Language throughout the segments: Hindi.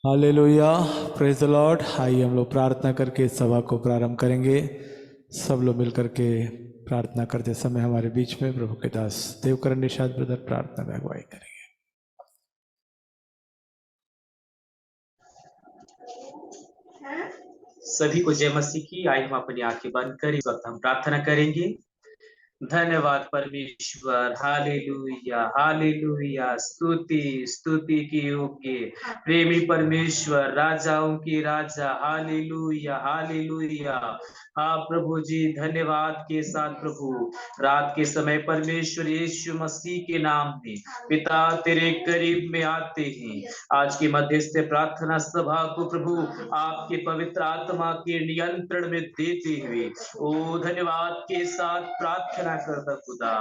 Hallelujah, praise the Lord. आइए हम लोग प्रार्थना करके इस सभा को प्रारंभ करेंगे। सब लोग मिलकर के प्रार्थना करते समय हमारे बीच में प्रभु के दास देवकरण निषाद ब्रदर प्रार्थना में अगुवाई करेंगे। सभी को जय मसीह की। आइए हम अपनी आंखें बंद कर इस वक्त हम प्रार्थना करेंगे। धन्यवाद परमेश्वर, हालेलुया हालेलुया। स्तुति स्तुति की योग्य प्रेमी परमेश्वर, राजाओं की राजा, हालेलुया हालेलुया। हाँ प्रभु जी, धन्यवाद के साथ प्रभु रात के समय परमेश्वर यीशु मसीह के नाम में पिता तेरे करीब में आते हैं। आज की मध्यस्थ प्रार्थना सभा को प्रभु आपके पवित्र आत्मा के नियंत्रण में देते हुए ओ धन्यवाद के साथ प्रार्थना करता खुदा।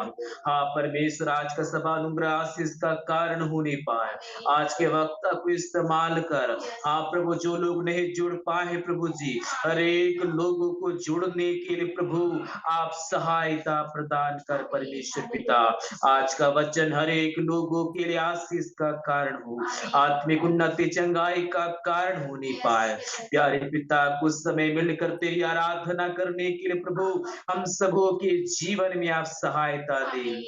हाँ परमेश्वर, आज का सभा अनुग्रह आशीष का कारण होने पाए। आज के वक्त को इस्तेमाल कर हाँ प्रभु, जो लोग नहीं जुड़ पाए प्रभु जी, हर एक लोगों को जुड़ने के लिए प्रभु आप सहायता प्रदान कर परमेश्वर पिता। आज का वचन हर एक लोगों के लिए आशीष का कारण हो, आत्मिक उन्नति चंगाई का कारण होने पाए। प्यारे पिता, कुछ समय मिलकर तेरी आराधना करने के लिए प्रभु हम सबों के जीवन में आप सहायता दे।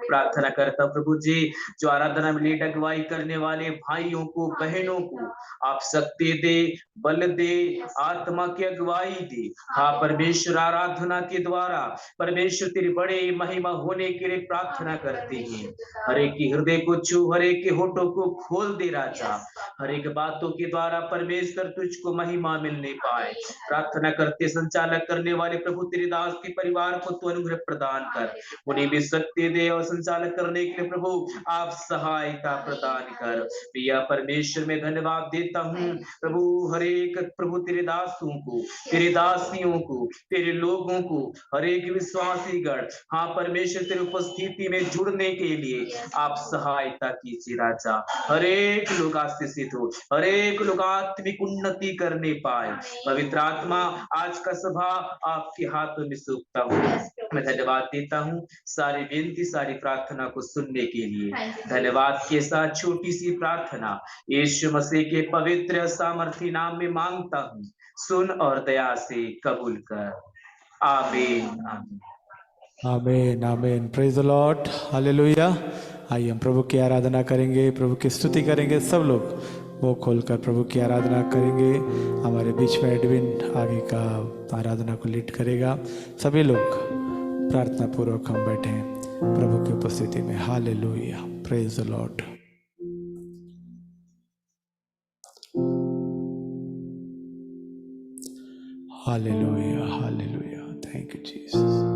प्रार्थना करता प्रभु जी, जो आराधना में लीड अगुवाई करने वाले भाइयों को बहनों को आप शक्ति दे, बल दे, आत्मा की अगुवाई दे। हाँ परमेश्वर, आराधना के द्वारा परमेश्वर तेरी बड़े महिमा होने के लिए प्रार्थना करते हैं। हर एक के हृदय को छू, हर एक के होठों को खोल दे राजा। हर एक बातों के द्वारा परमेश्वर तुझको महिमा मिलने पाए। प्रार्थना करते संचालक करने वाले प्रभु तेरे दास के परिवार को तू अनुग्रह प्रदान कर, उन्हें भी शक्ति दे और संचालक करने के लिए प्रभु आप सहायता प्रदान कर। प्रिया परमेश्वर, मैं धन्यवाद देता हूँ प्रभु हर एक प्रभु तेरे दासों को, तेरे दासियों को, तेरे लोगों को, हर एक विश्वासी गण हाँ परमेश्वर तेरी उपस्थिति में जुड़ने के लिए आप सहायता कीजिए राजा। हर एक लोग आशीषित हो, हर एक लोग आत्मिक उन्नति करने पाए। पवित्र आत्मा, आज का सभा आपके हाथों में सौंपता हूँ। मैं धन्यवाद देता हूँ सारी विनती, सारी प्रार्थना को सुनने के लिए। धन्यवाद के साथ छोटी सी प्रार्थना यीशु मसीह के पवित्र सामर्थी नाम में मांगता हूँ, सुन और दया से कबूल कर। आमीन आमीन आमीन आमीन। Praise the Lord, hallelujah. आइए हम प्रभु की आराधना करेंगे, प्रभु की स्तुति करेंगे। सब लोग वो खोलकर प्रभु की आराधना करेंगे। हमारे बीच में एडविन आगे का आराधना को लीड करेगा। सभी लोग प्रार्थना पूर्वक हम बैठे हैं प्रभु की उपस्थिति में। Hallelujah, praise the Lord. Hallelujah hallelujah, thank you Jesus.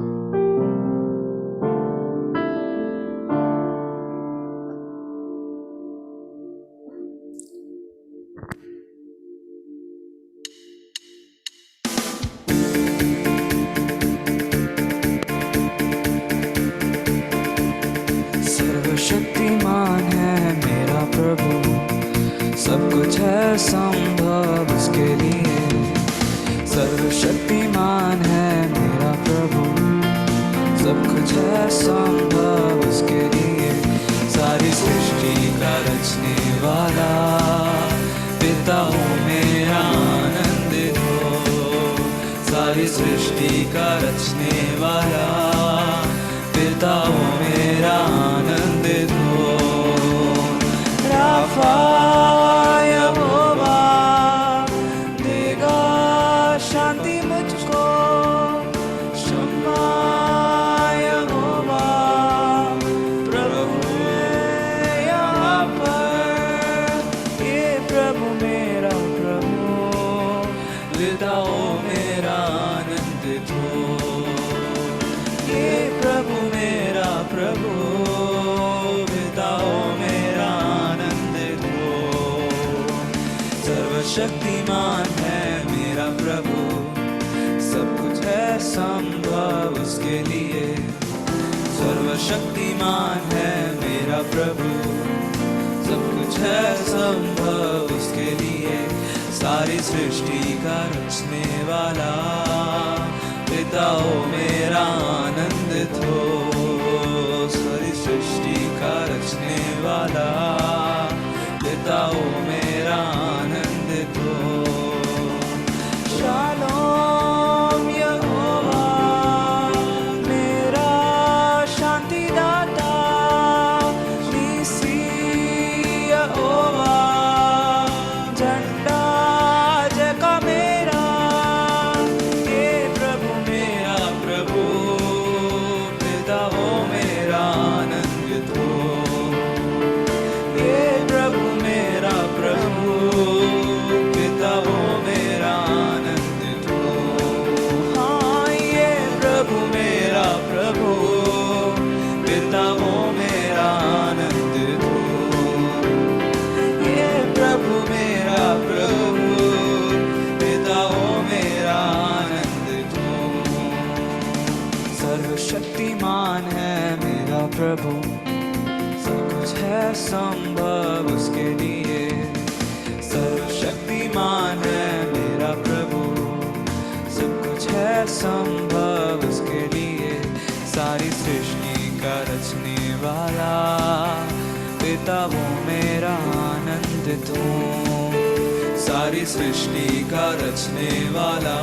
Shaktimaan है मेरा प्रभु, सब कुछ है संभव उसके लिए। सर्वशक्तिमान है मेरा प्रभु, सब कुछ है संभव उसके लिए। सारी सृष्टि का रचने वाला पिता हो मेरा आनंदित हो। सारी सृष्टि का रचने वाला पिता हो मेरा आनंदित हो। राफा यहोवा देगा शांति मुझको। शम्मा यहोवा प्रभु है यहाँ पर। ये प्रभु मेरा प्रभु, पिता हो मेरा आनंदित हो। ये प्रभु मेरा प्रभु, पिता हो मेरा आनंदित हो। सर्वशक्तिमान है मेरा प्रभु, सब कुछ है संभव उसके लिए। सर्वशक्तिमान है मेरा प्रभु, सब कुछ है संभव उसके लिए। सारी सृष्टि का रचने वाला पिता हो मेरा आनंदित हो। सारी सृष्टि का रचने वाला पिता हो मेरा आनंदित लिए। सर्वशक्तिमान है मेरा प्रभु, सब कुछ है संभव उसके लिए। सारी सृष्टि का रचने वाला पिता वो मेरा आनंदित हूँ। सारी सृष्टि का रचने वाला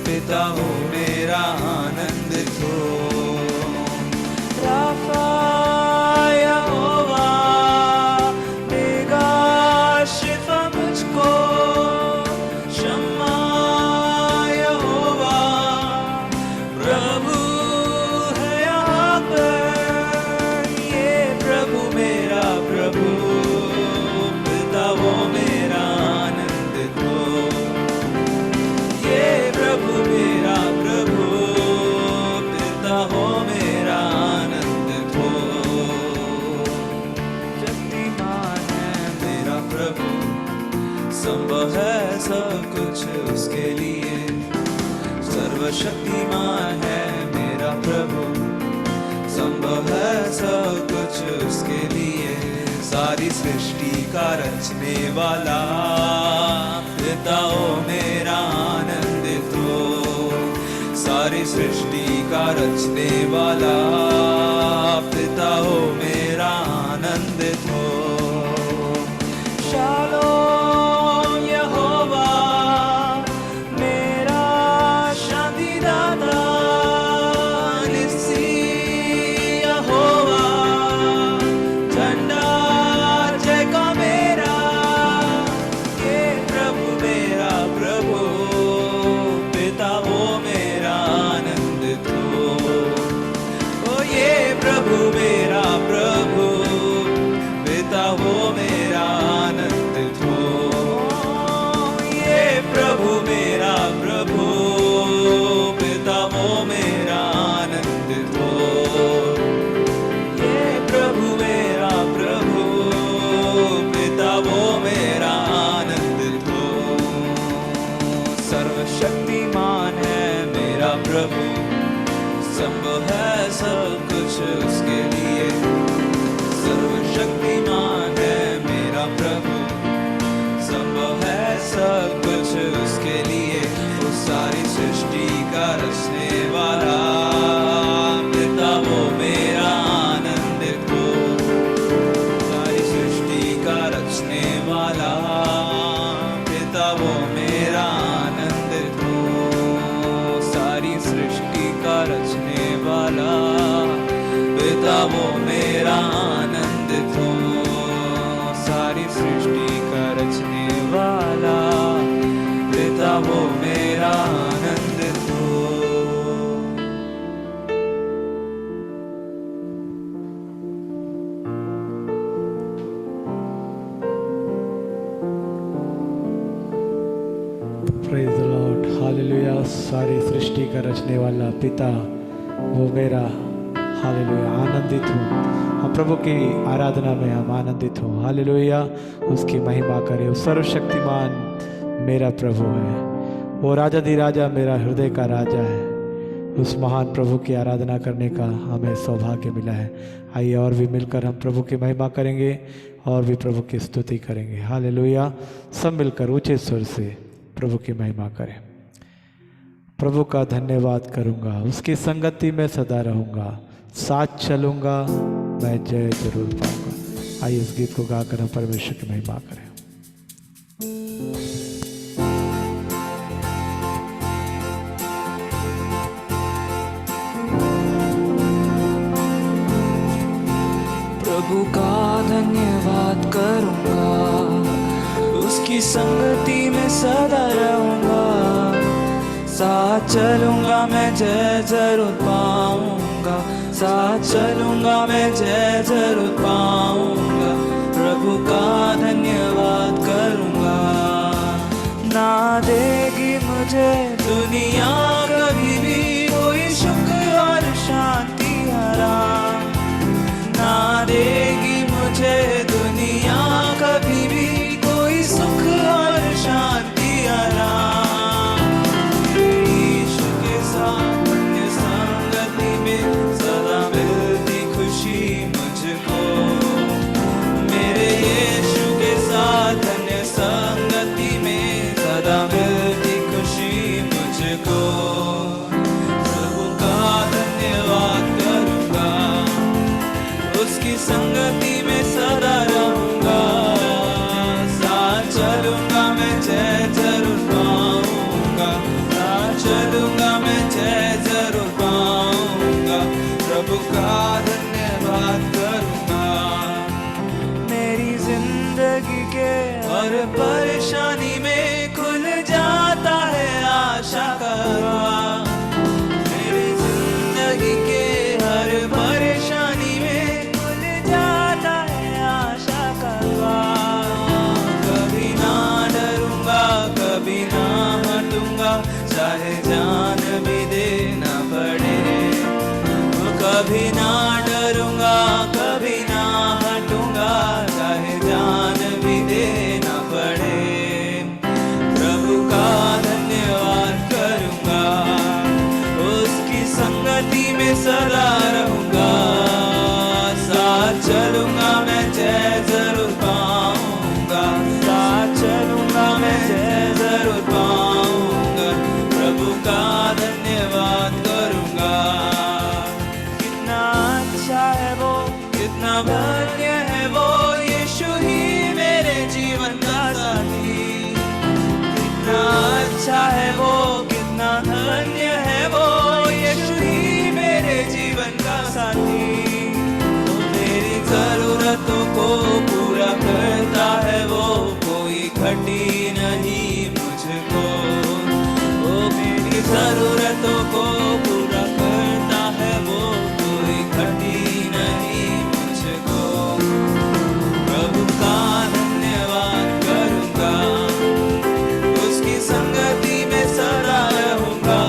पिता वो मेरा आनंदित हूँ। राफा यहोवा देगा शिफा मुझको, शम्मा यहोवा प्रभु है यहाँ पर। ये प्रभु मेरा प्रभु पिता वो मेरा आनंदित हो। ये प्रभु मेरा प्रभु पिता हो मेरा आनंदित हो। शक्तिमान है मेरा प्रभु, संभव है सब कुछ उसके लिए। सर्वशक्तिमान है मेरा प्रभु, संभव है सब कुछ उसके लिए। सारी सृष्टि का रचने वाला पिता ओ मेरा आनंदित हो। सारी सृष्टि का रचने वाला पिता ओ मेरा आनंदित हो। शालोम यहोवा मेरा शांति दाता, निस्सी यहोवा झंडा जय का मेरा। ये प्रभु मेरा प्रभु पिता वो मेरा आनंदित हो। ओ ये प्रभु मेरा प्रभु पिता वो मेरा आनंदित हो। ये प्रभु मेरा प्रभु पिता वो मेरा आनंदित हो। ये प्रभु मेरा प्रभु पिता वो मेरा आनंदित हो। सर्वशक्तिमान है मेरा प्रभु, संभव है सब कुछ उसके लिए। सर्वशक्तिमान है मेरा प्रभु, संभव है सब कुछ उसके लिए। वो सारी सृष्टि का रचने वाला पिता वो मेरा आनंदित हो। सारी सृष्टि का रचने वाला पिता वो मेरा आनंदित हो। सारी सृष्टि का रचने वाला पिता वो मेरा आनंदित हो। सारी सृष्टि का रचने वाला पिता वो मेरा आनंदित हो। Praise the Lord, hallelujah. सारी सृष्टि का रचने वाला पिता वो मेरा, हालेलुया, आनंदित हूँ। हम प्रभु की आराधना में हम आनंदित हूँ, हालेलुया। उसकी महिमा करें। वो सर्वशक्तिमान मेरा प्रभु है, वो राजा दी राजा मेरा हृदय का राजा है। उस महान प्रभु की आराधना करने का हमें सौभाग्य मिला है। आइए और भी मिलकर हम प्रभु की महिमा करेंगे और भी प्रभु की स्तुति करेंगे, हालेलुया। सब मिलकर ऊंचे स्वर से प्रभु की महिमा करें। प्रभु का धन्यवाद करूँगा, उसकी संगति में सदा रहूँगा, साथ चलूँगा, मैं जय जरूर पाऊँगा। आइए इस गीत को गाकर हम परमेश्वर की महिमा करें। प्रभु का धन्यवाद करूँगा, उसकी संगति में सदा रहूँगा, साथ चलूँगा, मैं जय जरूर पाऊँगा, साथ चलूँगा, मैं जय जरूर पाऊँगा। प्रभु का धन्यवाद करूँगा। ना देगी मुझे दुनिया कभी भी कोई सुख और शांति आराम, ना देगी मुझे दुनिया कभी भी कोई सुख और शांति आराम। यीशु के साथ अन्य संगति में सदा मिलती खुशी मुझको, मेरे यीशु हर परेशानी में खुल जाता है आशा का द्वार। मेरी जिंदगी के हर परेशानी में खुल जाता है आशा का द्वार। कभी ना डरूंगा, कभी ना हटूंगा, चाहे जान भी देना पड़े। कभी ना डरूंगा, कभी ना हटूंगा, चाहे जान भी देना पड़े। प्रभु का धन्यवाद करूंगा, उसकी संगति में सदा रहूंगा। साथ चलूंगा मैं, जय जरूर पाऊंगा। साथ चलूंगा मैं, जय जरूर पाऊंगा। प्रभु का धन्यवाद करूंगा। कितना अच्छा है वो, कितना धन्य है वो, यीशु ही मेरे जीवन का साथी। कितना अच्छा है वो, कितना धन्य है वो, यीशु ही मेरे जीवन का साथी। वो मेरी जरूरतों को पूरा करता है वो, कोई घटी नहीं मुझको। वो मेरी जरूरतों को पूरा करता है वो, कोई घटी नहीं मुझको। प्रभु का धन्यवाद करूंगा, उसकी संगति में सदा रहूंगा।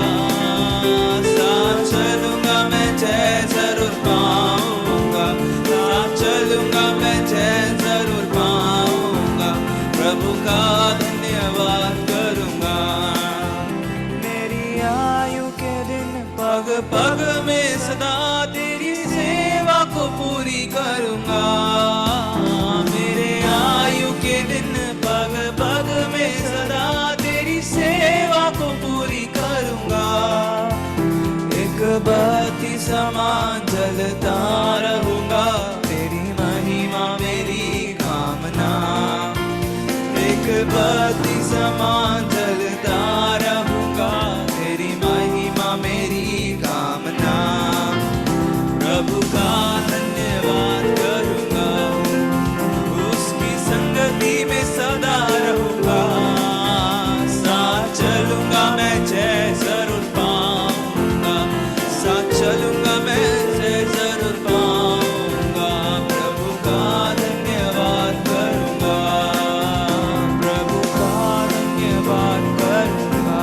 साथ चलूंगा मैं, जय जरूर पाऊंगा। साथ चलूंगा मैं, जय जरूर पाऊंगा। प्रभु का धन्यवाद करूंगा। मेरी आयु के दिन पग पग में सदा तेरी सेवा को पूरी करूंगा। मेरे आयु के दिन पग पग में सदा तेरी सेवा को पूरी करूंगा। एक बत्ती समान जलता रहूंगा, तेरी महिमा मेरी कामना। एक बत्ती समान जलता रहूंगा, तेरी महिमा मेरी कामना। प्रभु का धन्यवाद करूंगा, उसकी संगति में सदा रहूंगा। साथ चलूंगा मैं, जय जरूर पाऊंगा। साथ चलूंगा मैं, जय जरूर पाऊंगा। प्रभु का धन्यवाद करूंगा, प्रभु का धन्यवाद करूंगा।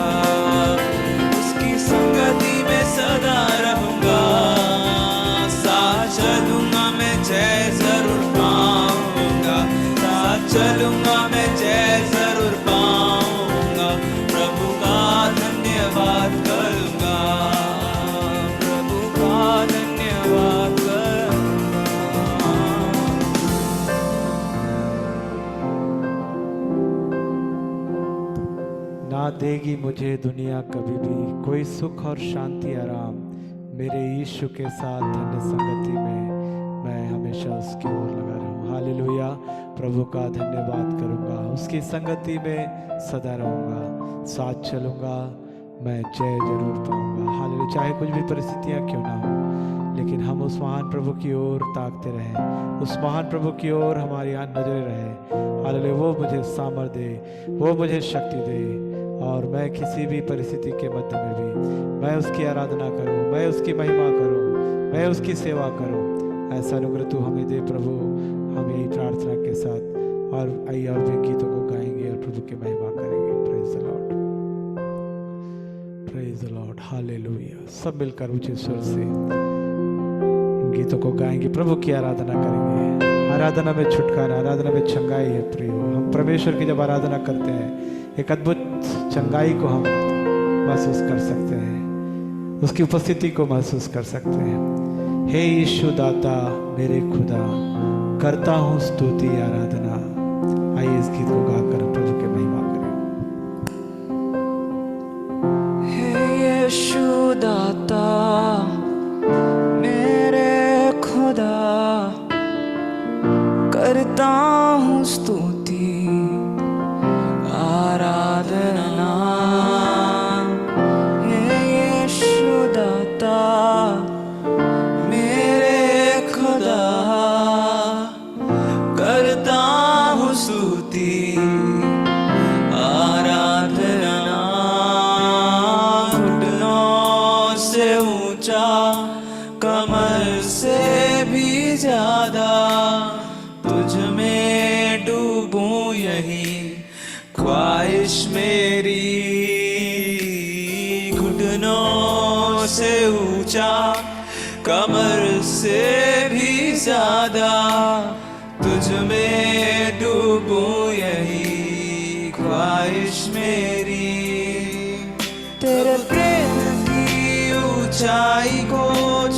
उसकी संगति में सदा रहूंगा। साथ चलूंगा मैं, जय जरूर पाऊंगा। साथ चलूंगा मैं, जय जरूर पाऊंगा। प्रभु का धन्यवाद करूंगा, प्रभु का धन्यवाद करूंगा। ना देगी मुझे दुनिया कभी भी कोई सुख और शांति आराम, मेरे यीशु के साथ धन्य संगति में मैं हमेशा उसकी ओर लगा रहूं। हालेलुया। प्रभु का धन्यवाद करूंगा, उसकी संगति में सदा रहूंगा। साथ चलूंगा मैं, जय जरूर पाऊंगा। हालेलुया। चाहे कुछ भी परिस्थितियां क्यों ना हो, लेकिन हम उस महान प्रभु की ओर ताकते रहें, उस महान प्रभु की ओर हमारी नजरें रहे। हालेलुया। वो मुझे सामर्थ्य दे, वो मुझे शक्ति दे, और मैं किसी भी परिस्थिति के मध्य में भी मैं उसकी आराधना करूं, मैं उसकी महिमा करूं, मैं उसकी सेवा करूं। ऐसा अनुग्रह तू हमें दे प्रभु। हम यही प्रार्थना के साथ और आइए और भी गीतों को गाएंगे और प्रभु की महिमा करेंगे। Praise the Lord, praise the Lord. Hallelujah. सब मिलकर ऊंचे स्वर से गीतों को गाएंगे, प्रभु की आराधना करेंगे। आराधना में छुटकारा, आराधना में चंगाई है प्रियो। हम परमेश्वर की जब आराधना करते हैं, एक अद्भुत चंगाई को हम महसूस कर सकते हैं, उसकी उपस्थिति को महसूस कर सकते हैं। हे यीशु दाता मेरे खुदा, करता हूँ स्तुति आराधना। आइए इस गीत को गाकर प्रभु की महिमा करें। हे यीशु दाता मेरे खुदा, करता हूँ स्तुति आराधना। हे यीशु दाता मेरे खुदा, करता हूँ स्तुति यही ख्वाहिश मेरी, घुटनों से ऊंचा कमर से भी ज्यादा तुझ में डूबूं, यही ख्वाहिश मेरी। तेरे प्रेम की ऊंचाई को,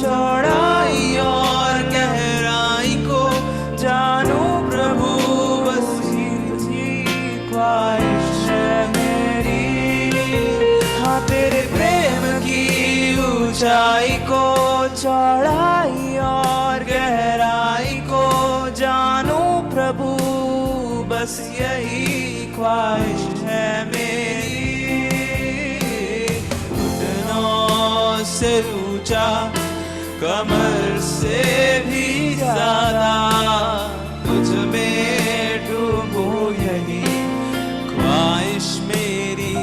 चौड़ाई और गहराई को जानूं प्रभु, बस यही ख्वाहिश है मेरी। हाँ, तेरे प्रेम की ऊंचाई को, चौड़ाई और गहराई को जानूं प्रभु, बस यही ख्वाहिश है मेरी। घुटनों से ऊंचा कमर से भी ज्यादा तुझ में डूबूं, यही ख्वाहिश मेरी।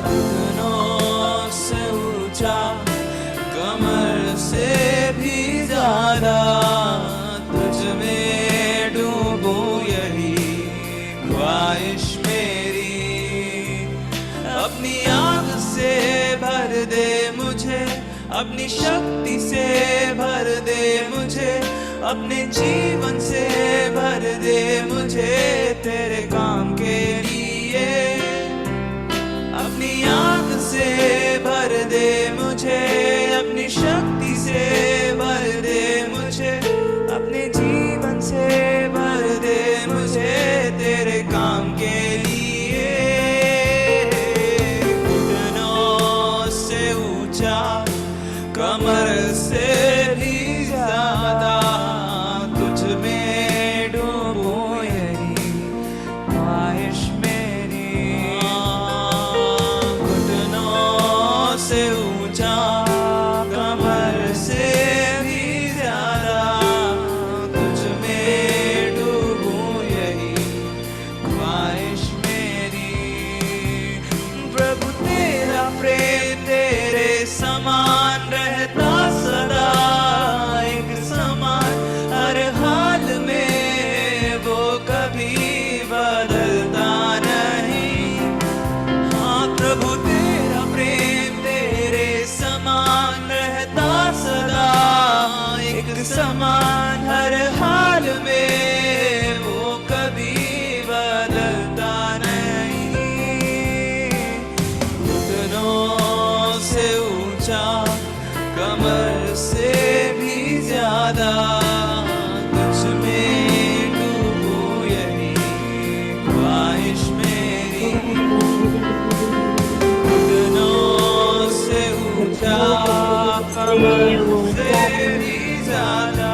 घुटनों से ऊंचा कमर से भी ज्यादा तुझ में डूबूं, यही ख्वाहिश मेरी। अपनी आग से भर दे मुझे, अपनी शक्ति से भर दे मुझे, अपने जीवन से भर दे मुझे तेरे काम के लिए। अपनी आग से भर दे मुझे, अपनी शक्ति से भर दे मुझे, अपने जीवन से भर दे मुझे तेरे काम के लिए। घुटनों से ऊंचा कमर से भी ज्यादा तुझ में डूबूं, यही ख्वाहिश मेरी। घुटनों से ऊंचा कमर से भी ज्यादा तुझ में डूबूं, यही ख्वाहिश मेरी। प्रभु तेरा प्रेम तेरे समान रहता सदा, एक समान हर हाल में, वो कभी बदलता नहीं। हाँ, प्रभु तेरा प्रेम तेरे समान रहता सदा, एक समान हर हाल में, वो कभी बदलता नहीं। घुटनों से ऊंचा कमर से भी ज्यादा तुझ में डूबूं, यही ख्वाहिश मेरी। घुटनों से ऊंचा कमर से भी ज्यादा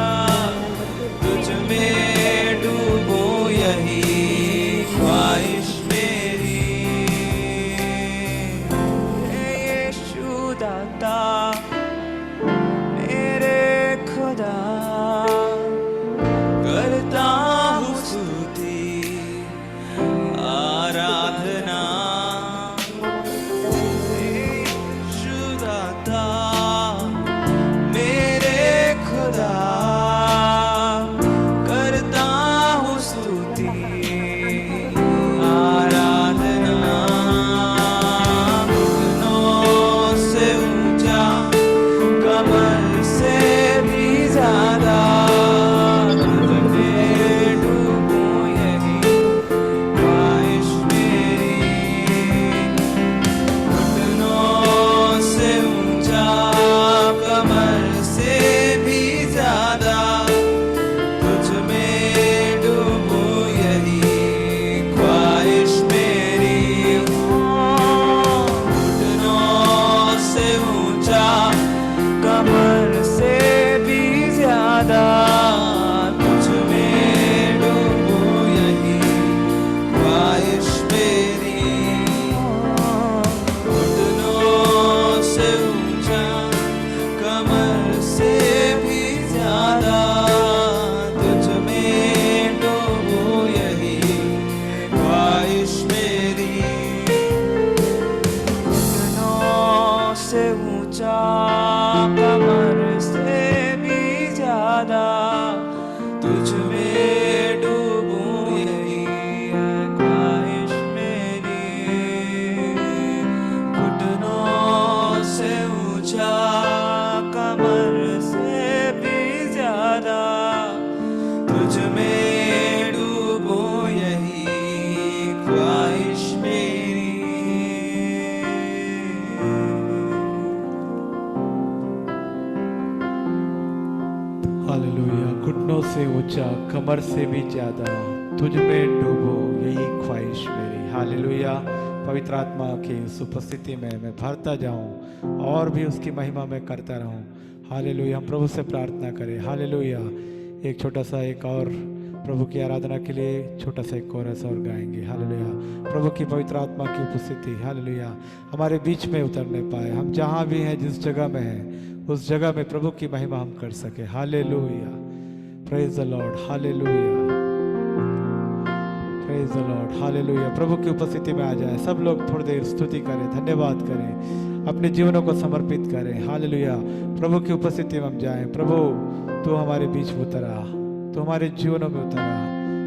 उम्र से भी ज्यादा तुझ में डूबो, यही ख्वाहिश मेरी। हालेलुया। पवित्र आत्मा की उस उपस्थिति में मैं भरता जाऊं और भी उसकी महिमा में करता रहूं। हालेलुया। हम प्रभु से प्रार्थना करें। हालेलुया। एक छोटा सा एक और प्रभु की आराधना के लिए छोटा सा एक कोरस और गाएंगे। हालेलुया। प्रभु की पवित्र आत्मा की उपस्थिति हालेलुया हमारे बीच में उतरने पाए। हम जहाँ भी हैं, जिस जगह में हैं, उस जगह में प्रभु की महिमा हम कर सके। Hallelujah. Praise the Lord. Hallelujah. Praise the Lord. Hallelujah. प्रभु की उपस्थिति में आ जाए। सब लोग थोड़ी देर स्तुति करें, धन्यवाद करें, अपने जीवनों को समर्पित करें। हालेलुया। प्रभु की उपस्थिति में हम जाएं। प्रभु तू हमारे बीच में उतरा, तो हमारे जीवनों में उतरा।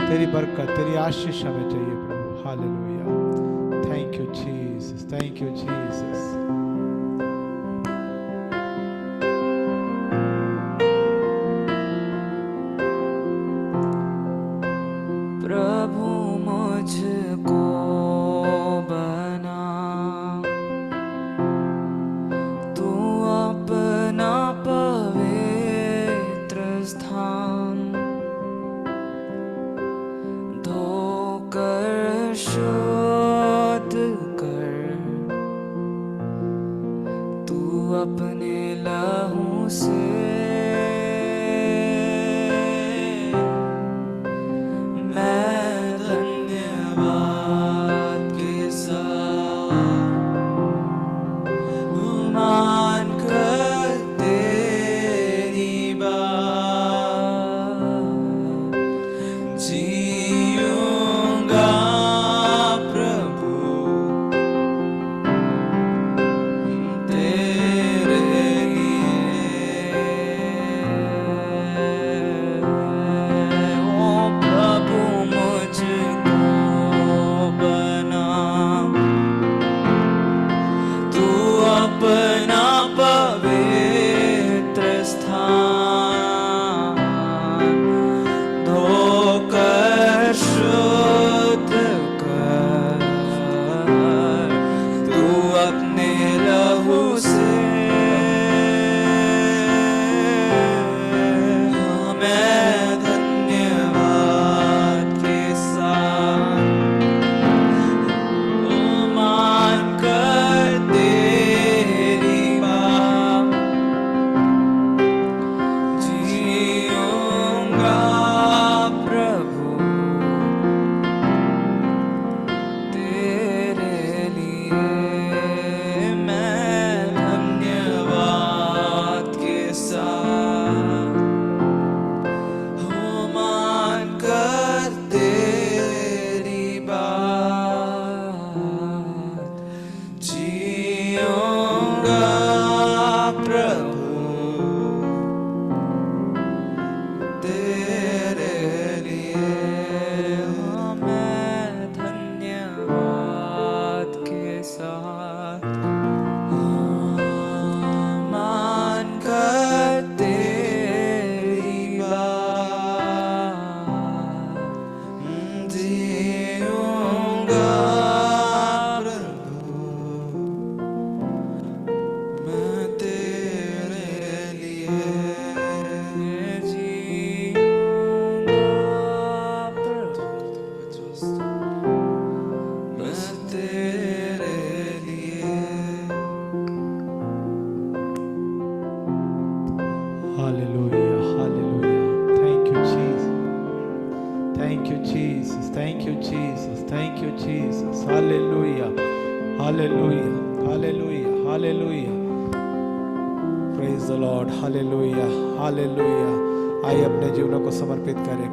तेरी बरकत, तेरी आशीष हमें चाहिए प्रभु। Hallelujah. Thank you Jesus, thank you Jesus. प्रभु मुझको बना, तू अपना पवित्र स्थान, धोकर शुद्ध कर तू अपने लहू से।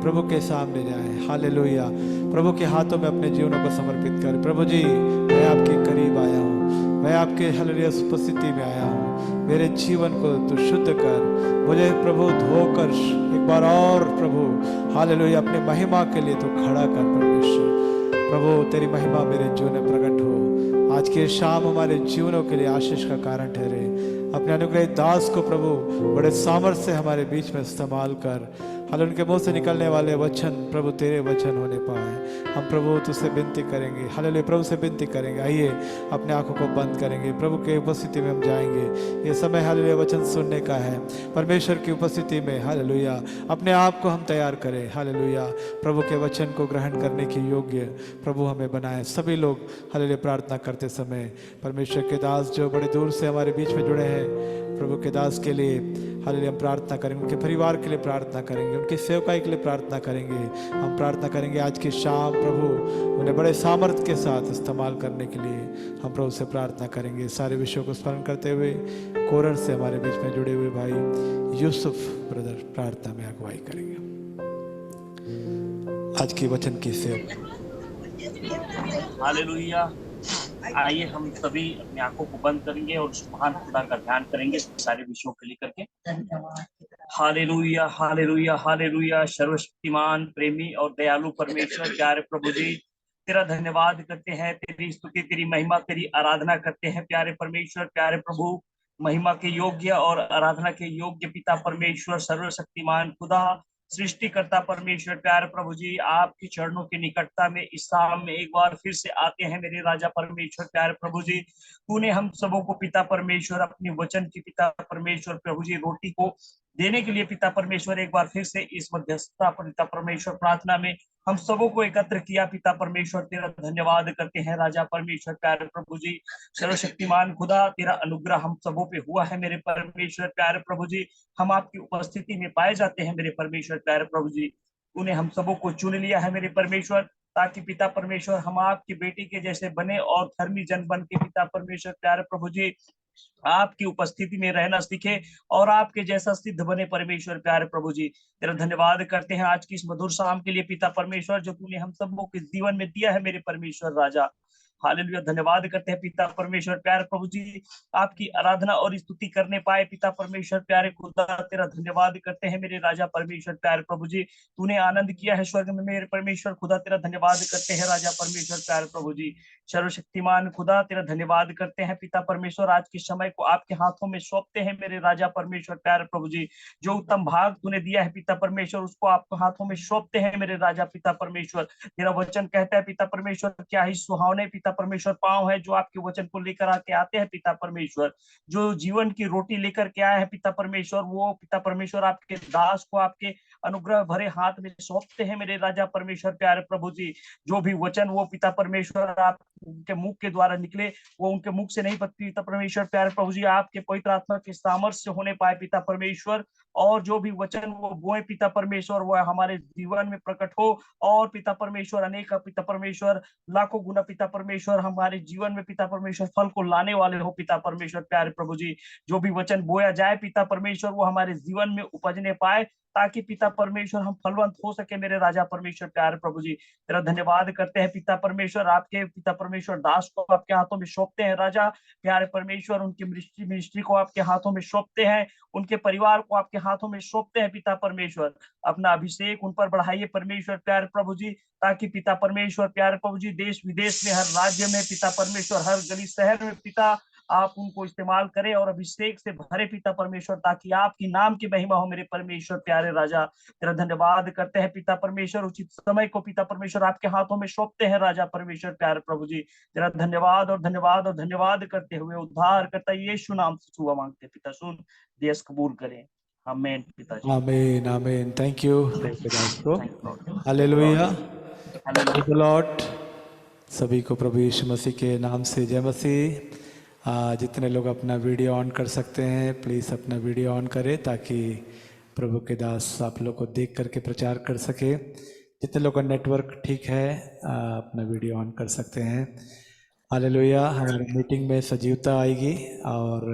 प्रभु के सामने जाएं। हालेलुया। प्रभु के हाथों में अपने जीवनों को समर्पित करें। प्रभु जी, मैं आपके करीब आया हूँ, मैं आपके हालेलुया उपस्थिति में आया हूँ। मेरे जीवन को तू शुद्ध कर, मुझे प्रभु धोकर एक बार और प्रभु हालेलुया अपने महिमा के लिए तू खड़ा कर। परमेश्वर प्रभु तेरी महिमा मेरे जीवन में प्रकट हो। आज के शाम हमारे जीवनों के लिए आशीष का कारण ठहरे। अपने अनुग्रहित दास को प्रभु बड़े सामर्थ्य से हमारे बीच में इस्तेमाल कर। हाल उनके मुंह से निकलने वाले वचन प्रभु तेरे वचन होने पाए। हम प्रभु तुझसे विनती करेंगे, हालेलुया प्रभु से विनती करेंगे। आइए अपने आंखों को बंद करेंगे, प्रभु के उपस्थिति में हम जाएंगे। ये समय हालेलुया वचन सुनने का है, परमेश्वर की उपस्थिति में हालेलुया अपने आप को हम तैयार करें। हालेलुया प्रभु के वचन को ग्रहण करने की योग्य प्रभु हमें बनाए। सभी लोग हालेलुया प्रार्थना करते समय परमेश्वर के दास जो बड़े दूर से हमारे बीच में जुड़े हैं, प्रभु के दास के लिए हालेलुया हम प्रार्थना करेंगे, उनके परिवार के लिए प्रार्थना करेंगे, उनकी सेवकाई के लिए प्रार्थना करेंगे। हम प्रार्थना करेंगे आज की शाम प्रभु उन्हें बड़े सामर्थ्य के साथ इस्तेमाल करने के लिए हम प्रभु से प्रार्थना करेंगे। सारे विषयों को स्मरण करते हुए कोरन से हमारे बीच में जुड़े हुए भाई यूसुफ ब्रदर प्रार्थना में अगुवाई करेंगे। आज की वचन की सेवा। हालेलुया। आइए हम सभी अपनी आंखों को बंद करेंगे और उस महान खुदा का ध्यान करेंगे सारे विषयों को लेकर के। Hallelujah hallelujah hallelujah. सर्वशक्तिमान प्रेमी और दयालु परमेश्वर प्यारे प्रभु जी, तेरा धन्यवाद करते हैं, तेरी स्तुति तेरी महिमा तेरी आराधना करते हैं प्यारे परमेश्वर प्यारे प्रभु। महिमा के योग्य और आराधना के योग्य पिता परमेश्वर सर्वशक्तिमान खुदा सृष्टिकर्ता परमेश्वर प्यारे प्रभु जी, आपके चरणों की निकटता में इस शाम में एक बार फिर से आते हैं मेरे राजा परमेश्वर प्यारे प्रभु जी। तूने हम सबों को पिता परमेश्वर अपने वचन की पिता परमेश्वर प्रभु जी रोटी को देने के लिए पिता परमेश्वर एक बार फिर से इस मध्यस्थता पिता परमेश्वर प्रार्थना में हम सबों को एकत्र किया पिता परमेश्वर। तेरा धन्यवाद करते हैं राजा परमेश्वर प्यारे प्रभु जी। सर्वशक्तिमान खुदा, तेरा अनुग्रह हम सबों पे हुआ है मेरे परमेश्वर प्यारे प्रभु जी। हम आपकी उपस्थिति में पाए जाते हैं मेरे परमेश्वर प्यारे प्रभु जी। तूने हम सबों को चुन लिया है मेरे परमेश्वर, ताकि पिता परमेश्वर हम आपकी बेटी के जैसे बने और धर्मी जन बन के पिता परमेश्वर प्यारे प्रभु जी आपकी उपस्थिति में रहना सीखे और आपके जैसा सिद्ध बने परमेश्वर प्यारे प्रभु जी। तेरा धन्यवाद करते हैं आज की इस मधुर शाम के लिए पिता परमेश्वर, जो तूने हम सबों के जीवन में दिया है मेरे परमेश्वर राजा। हालेलुया। धन्यवाद करते हैं पिता परमेश्वर प्यारे प्रभु जी, आपकी आराधना और स्तुति करने पाए पिता परमेश्वर प्यारे खुदा। तेरा धन्यवाद करते हैं मेरे राजा परमेश्वर प्यारे प्रभु जी। तूने आनंद किया है स्वर्ग में मेरे परमेश्वर खुदा, तेरा धन्यवाद करते हैं राजा परमेश्वर प्यारे प्रभु जी। सर्वशक्तिमान खुदा, तेरा धन्यवाद करते हैं पिता परमेश्वर। आज के समय को आपके हाथों में सौंपते हैं मेरे राजा परमेश्वर प्यारे प्रभु जी। जो उत्तम भाग तूने दिया है पिता परमेश्वर, उसको आपके हाथों में सौंपते हैं मेरे राजा पिता परमेश्वर। तेरा वचन कहता है पिता परमेश्वर, क्या ही सुहावने पिता परमेश्वर पांव है जो आपके वचन को लेकर आके आते हैं पिता परमेश्वर। जो जीवन की रोटी लेकर के आया है पिता परमेश्वर, वो पिता परमेश्वर आपके दास को आपके अनुग्रह भरे हाथ में सौंपते हैं मेरे राजा परमेश्वर प्यारे प्रभु जी। जो भी वचन वो पिता परमेश्वर आप उनके मुख के द्वारा निकले, वो उनके मुख से नहीं पिता परमेश्वर प्यारे प्रभु जी, आपके पवित्र आत्मा के सामर्थ्य होने पाए पिता परमेश्वर। और जो भी वचन वो बोए पिता परमेश्वर, वो हमारे जीवन में प्रकट हो और पिता परमेश्वर अनेक पिता परमेश्वर लाखों गुना पिता परमेश्वर हमारे जीवन में पिता परमेश्वर फल को लाने वाले हो पिता परमेश्वर प्यारे प्रभु जी। जो भी वचन बोया जाए पिता परमेश्वर, वो हमारे जीवन में उपजने पाए, ताकि पिता परमेश्वर हम फलवंत हो सके मेरे राजा परमेश्वर प्यारे प्रभु जी। तेरा धन्यवाद करते हैं पिता परमेश्वर। आपके पिता परमेश्वर दास को आपके हाथों में सौंपते हैं राजा प्यारे परमेश्वर। उनकी मिनिस्ट्री को आपके हाथों में सौंपते हैं, उनके परिवार को आपके हाथों में सौंपते हैं पिता परमेश्वर। अपना अभिषेक उन पर बढ़ाइए परमेश्वर प्यारे प्रभु जी, ताकि पिता परमेश्वर प्यारे प्रभु जी देश विदेश में हर राज्य में पिता परमेश्वर हर गली शहर में पिता आप उनको इस्तेमाल करें और अभिषेक से भरे पिता परमेश्वर, ताकि आपकी नाम की महिमा हो मेरे परमेश्वर प्यारे राजा। तेरा धन्यवाद करते हैं पिता परमेश्वर। उचित समय को पिता परमेश्वर आपके हाथों में सौंपते हैं राजा परमेश्वर प्यारे प्रभु जी। तेरा धन्यवाद और धन्यवाद और धन्यवाद करते हुए उद्धार करता यीशु नाम से दुआ मांगते पिता, सुन देश कबूल करें। आमीन पिताजी। आमीन आमीन। थैंक यू को। हालेलुया। Praise the Lord. सभी को प्रभु यीशु मसीह के नाम से जय मसीह। जितने लोग अपना वीडियो ऑन कर सकते हैं, प्लीज़ अपना वीडियो ऑन करें, ताकि प्रभु के दास आप लोग को देख करके प्रचार कर सके। जितने लोग का नेटवर्क ठीक है, अपना वीडियो ऑन कर सकते हैं। हालेलुया। हमारी मीटिंग में सजीवता आएगी और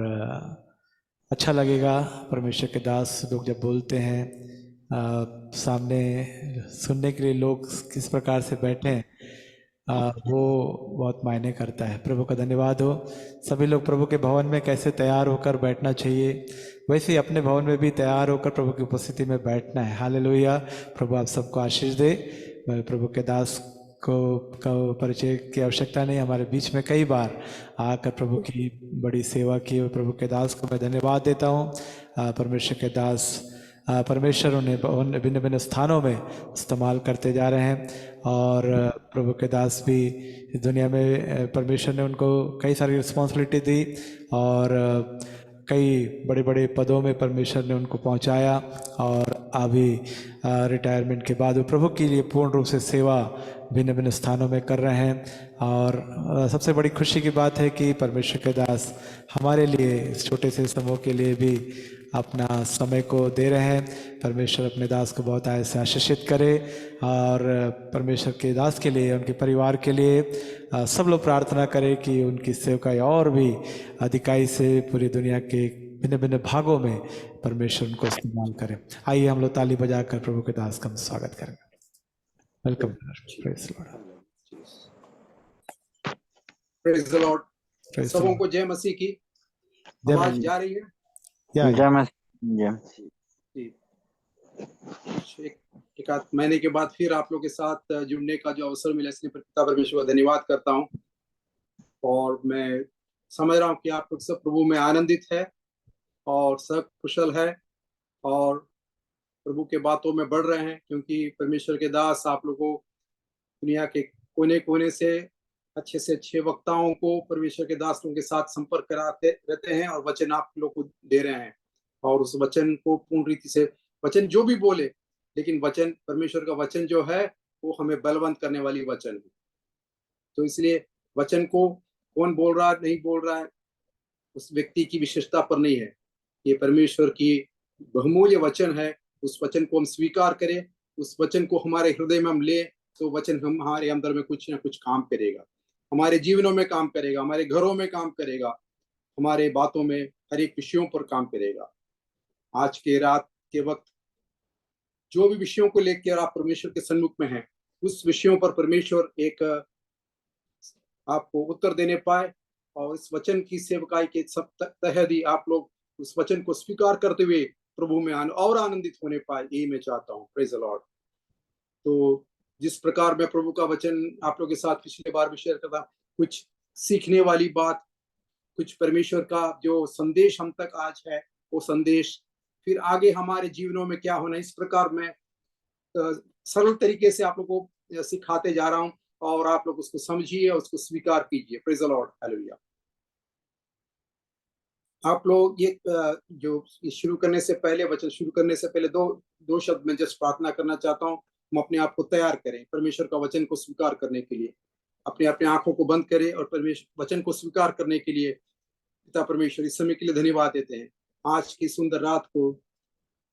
अच्छा लगेगा। परमेश्वर के दास लोग जब बोलते हैं, सामने सुनने के लिए लोग किस प्रकार से बैठे हैं, वो बहुत मायने करता है। प्रभु का धन्यवाद हो। सभी लोग प्रभु के भवन में कैसे तैयार होकर बैठना चाहिए, वैसे ही अपने भवन में भी तैयार होकर प्रभु की उपस्थिति में बैठना है। हालेलुया। प्रभु आप सबको आशीष दे। मैं प्रभु के दास का परिचय की आवश्यकता नहीं, हमारे बीच में कई बार आकर प्रभु की बड़ी सेवा की। और प्रभु के दास को मैं धन्यवाद देता हूँ। परमेश्वर के दास परमेश्वर उन्हें भिन्न भिन्न स्थानों में इस्तेमाल करते जा रहे हैं। और प्रभु के दास भी इस दुनिया में परमेश्वर ने उनको कई सारी रिस्पॉन्सिबिलिटी दी और कई बड़े बड़े पदों में परमेश्वर ने उनको पहुंचाया। और अभी रिटायरमेंट के बाद वो प्रभु के लिए पूर्ण रूप से सेवा भिन्न भिन्न स्थानों में कर रहे हैं। और सबसे बड़ी खुशी की बात है कि परमेश्वर के दास हमारे लिए, इस छोटे से समूह के लिए भी अपना समय को दे रहे हैं। परमेश्वर अपने दास को बहुत आय से आशीषित करे। और परमेश्वर के दास के लिए, उनके परिवार के लिए सब लोग प्रार्थना करें कि उनकी सेवकाई और भी अधिकाई से पूरी दुनिया के भिन्न भिन्न भागों में परमेश्वर उनको इस्तेमाल करें। आइए हम लोग ताली बजाकर प्रभु के दास का हम स्वागत करेंगे। वेलकम। Praise the Lord. सबों को जय मसीह की। आवाज जा रही है? जय मसीह। एक आध महीने के बाद फिर आप लोग के साथ जुड़ने का जो अवसर मिला, इसलिए पिता परमेश्वर का धन्यवाद करता हूँ। और मैं समझ रहा हूँ कि आप लोग सब प्रभु में आनंदित है और सब कुशल है और प्रभु के बातों में बढ़ रहे हैं, क्योंकि परमेश्वर के दास आप लोगों को दुनिया के कोने कोने से अच्छे वक्ताओं को परमेश्वर के दासों के साथ संपर्क कराते रहते हैं और वचन आप लोग को दे रहे हैं। और उस वचन को पूर्ण रीति से, वचन जो भी बोले, लेकिन वचन, परमेश्वर का वचन जो है वो हमें बलवंत करने वाली वचन है। तो इसलिए वचन को कौन बोल रहा है, नहीं बोल रहा है, उस व्यक्ति की विशेषता पर नहीं है। ये परमेश्वर की बहुमूल्य वचन है। उस वचन को हम स्वीकार करें, उस वचन को हमारे हृदय में हम ले, तो वचन हमारे अंदर में कुछ ना कुछ काम करेगा, हमारे जीवनों में काम करेगा, हमारे घरों में काम करेगा, हमारे बातों में, हर एक विषयों पर काम करेगा। आज के रात के वक्त जो भी विषयों को लेकर आप परमेश्वर के सन्मुख में हैं, उस विषयों पर परमेश्वर एक आपको उत्तर देने पाए और इस वचन की सेवकाई के सब तहत ही आप लोग उस वचन को स्वीकार करते हुए प्रभु में और आनंदित होने पाए, यही मैं चाहता हूँ। Praise the Lord. तो जिस प्रकार मैं प्रभु का वचन आप लोगों के साथ पिछले बार भी शेयर करता, कुछ सीखने वाली बात, कुछ परमेश्वर का जो संदेश हम तक आज है, वो संदेश फिर आगे हमारे जीवनों में क्या होना, इस प्रकार मैं सरल तरीके से आप लोगों को सिखाते जा रहा हूं और आप लोग उसको समझिए और उसको स्वीकार कीजिए। Praise the Lord, hallelujah. आप लोग ये जो शुरू करने से पहले, वचन शुरू करने से पहले दो शब्द में जस्ट प्रार्थना करना चाहता हूँ। हम अपने आप को तैयार करें परमेश्वर का वचन को स्वीकार करने के लिए। अपने आंखों को बंद करें और परमेश्वर वचन को स्वीकार करने के लिए पिता परमेश्वर इस समय के लिए धन्यवाद देते हैं। आज की सुंदर रात को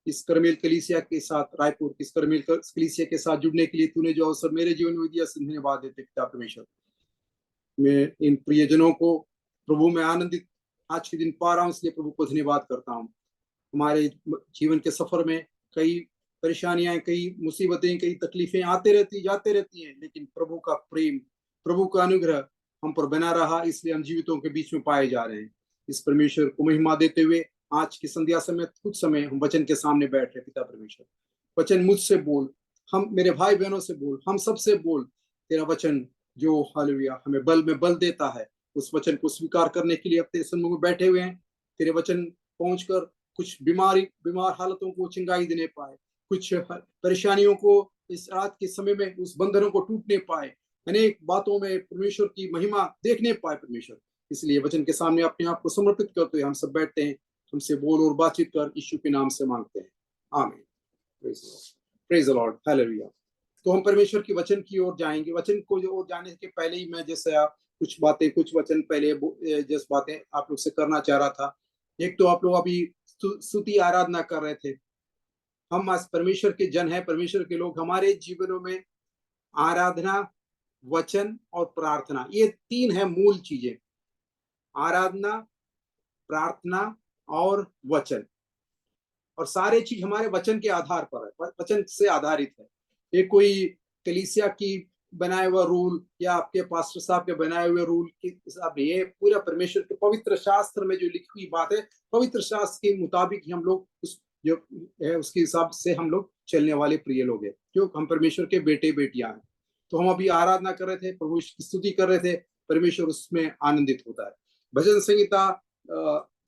इस करमेल कलीसिया के साथ, रायपुर की इस करमेल कलीसिया के साथ जुड़ने के लिए तूने जो अवसर मेरे जीवन में दिया, धन्यवाद देते पिता परमेश्वर। मैं इन प्रियजनों को प्रभु में आनंदित आज के दिन पा रहा हूँ, इसलिए प्रभु को धन्यवाद करता हूँ। हमारे जीवन के सफर में कई परेशानियां, कई मुसीबतें, कई तकलीफें आते रहती जाते रहती हैं, लेकिन प्रभु का प्रेम, प्रभु का अनुग्रह हम पर बना रहा, इसलिए हम जीवितों के बीच में पाए जा रहे हैं। इस परमेश्वर को महिमा देते हुए आज की संध्या समय कुछ समय हम वचन के सामने बैठ रहे। पिता परमेश्वर, वचन मुझसे बोल, हम मेरे भाई बहनों से बोल, हम सबसे बोल। तेरा वचन जो हालेलुया हमें बल में बल देता है, उस वचन को स्वीकार करने के लिए अपने सन्मुख में बैठे हुए हैं। तेरे वचन पहुंचकर कुछ बीमार हालतों को चंगाई देने पाए, कुछ परेशानियों को इस रात के समय में उस बंधनों को टूटने पाए, अनेक बातों में परमेश्वर की महिमा देखने पाए परमेश्वर। इसलिए वचन के सामने अपने आप को समर्पित करते हुए हम सब बैठते हैं। हमसे बोल और बातचीत कर, यीशु के नाम से मांगते हैं, आमीन। Praise the Lord, hallelujah. तो हम परमेश्वर की वचन की ओर जाएंगे। वचन को ओर जाने के पहले ही मैं जैसे कुछ वचन पहले जिस बातें आप लोग से करना चाह रहा था। एक तो आप लोग अभी स्तुति आराधना कर रहे थे। हम आज परमेश्वर के जन हैं, परमेश्वर के लोग। हमारे जीवनों में आराधना, वचन और प्रार्थना, ये तीन है मूल चीजें। आराधना, प्रार्थना और वचन। और सारे चीज हमारे वचन के आधार पर है, वचन से आधारित है। ये कोई कलीसिया की बनाए हुआ रूल या आपके पास्टर साहब के बनाए हुए रूल के हिसाब नहीं, ये पूरा परमेश्वर के पवित्र शास्त्र में जो लिखी हुई बात है, पवित्र शास्त्र के मुताबिक ही हम लोग जो है उसके हिसाब से हम लोग चलने वाले प्रिय लोग हैं, जो हम परमेश्वर के बेटे बेटियां हैं। तो हम अभी आराधना कर रहे थे, प्रभु की स्तुति कर रहे थे, परमेश्वर उसमें आनंदित होता है। भजन संहिता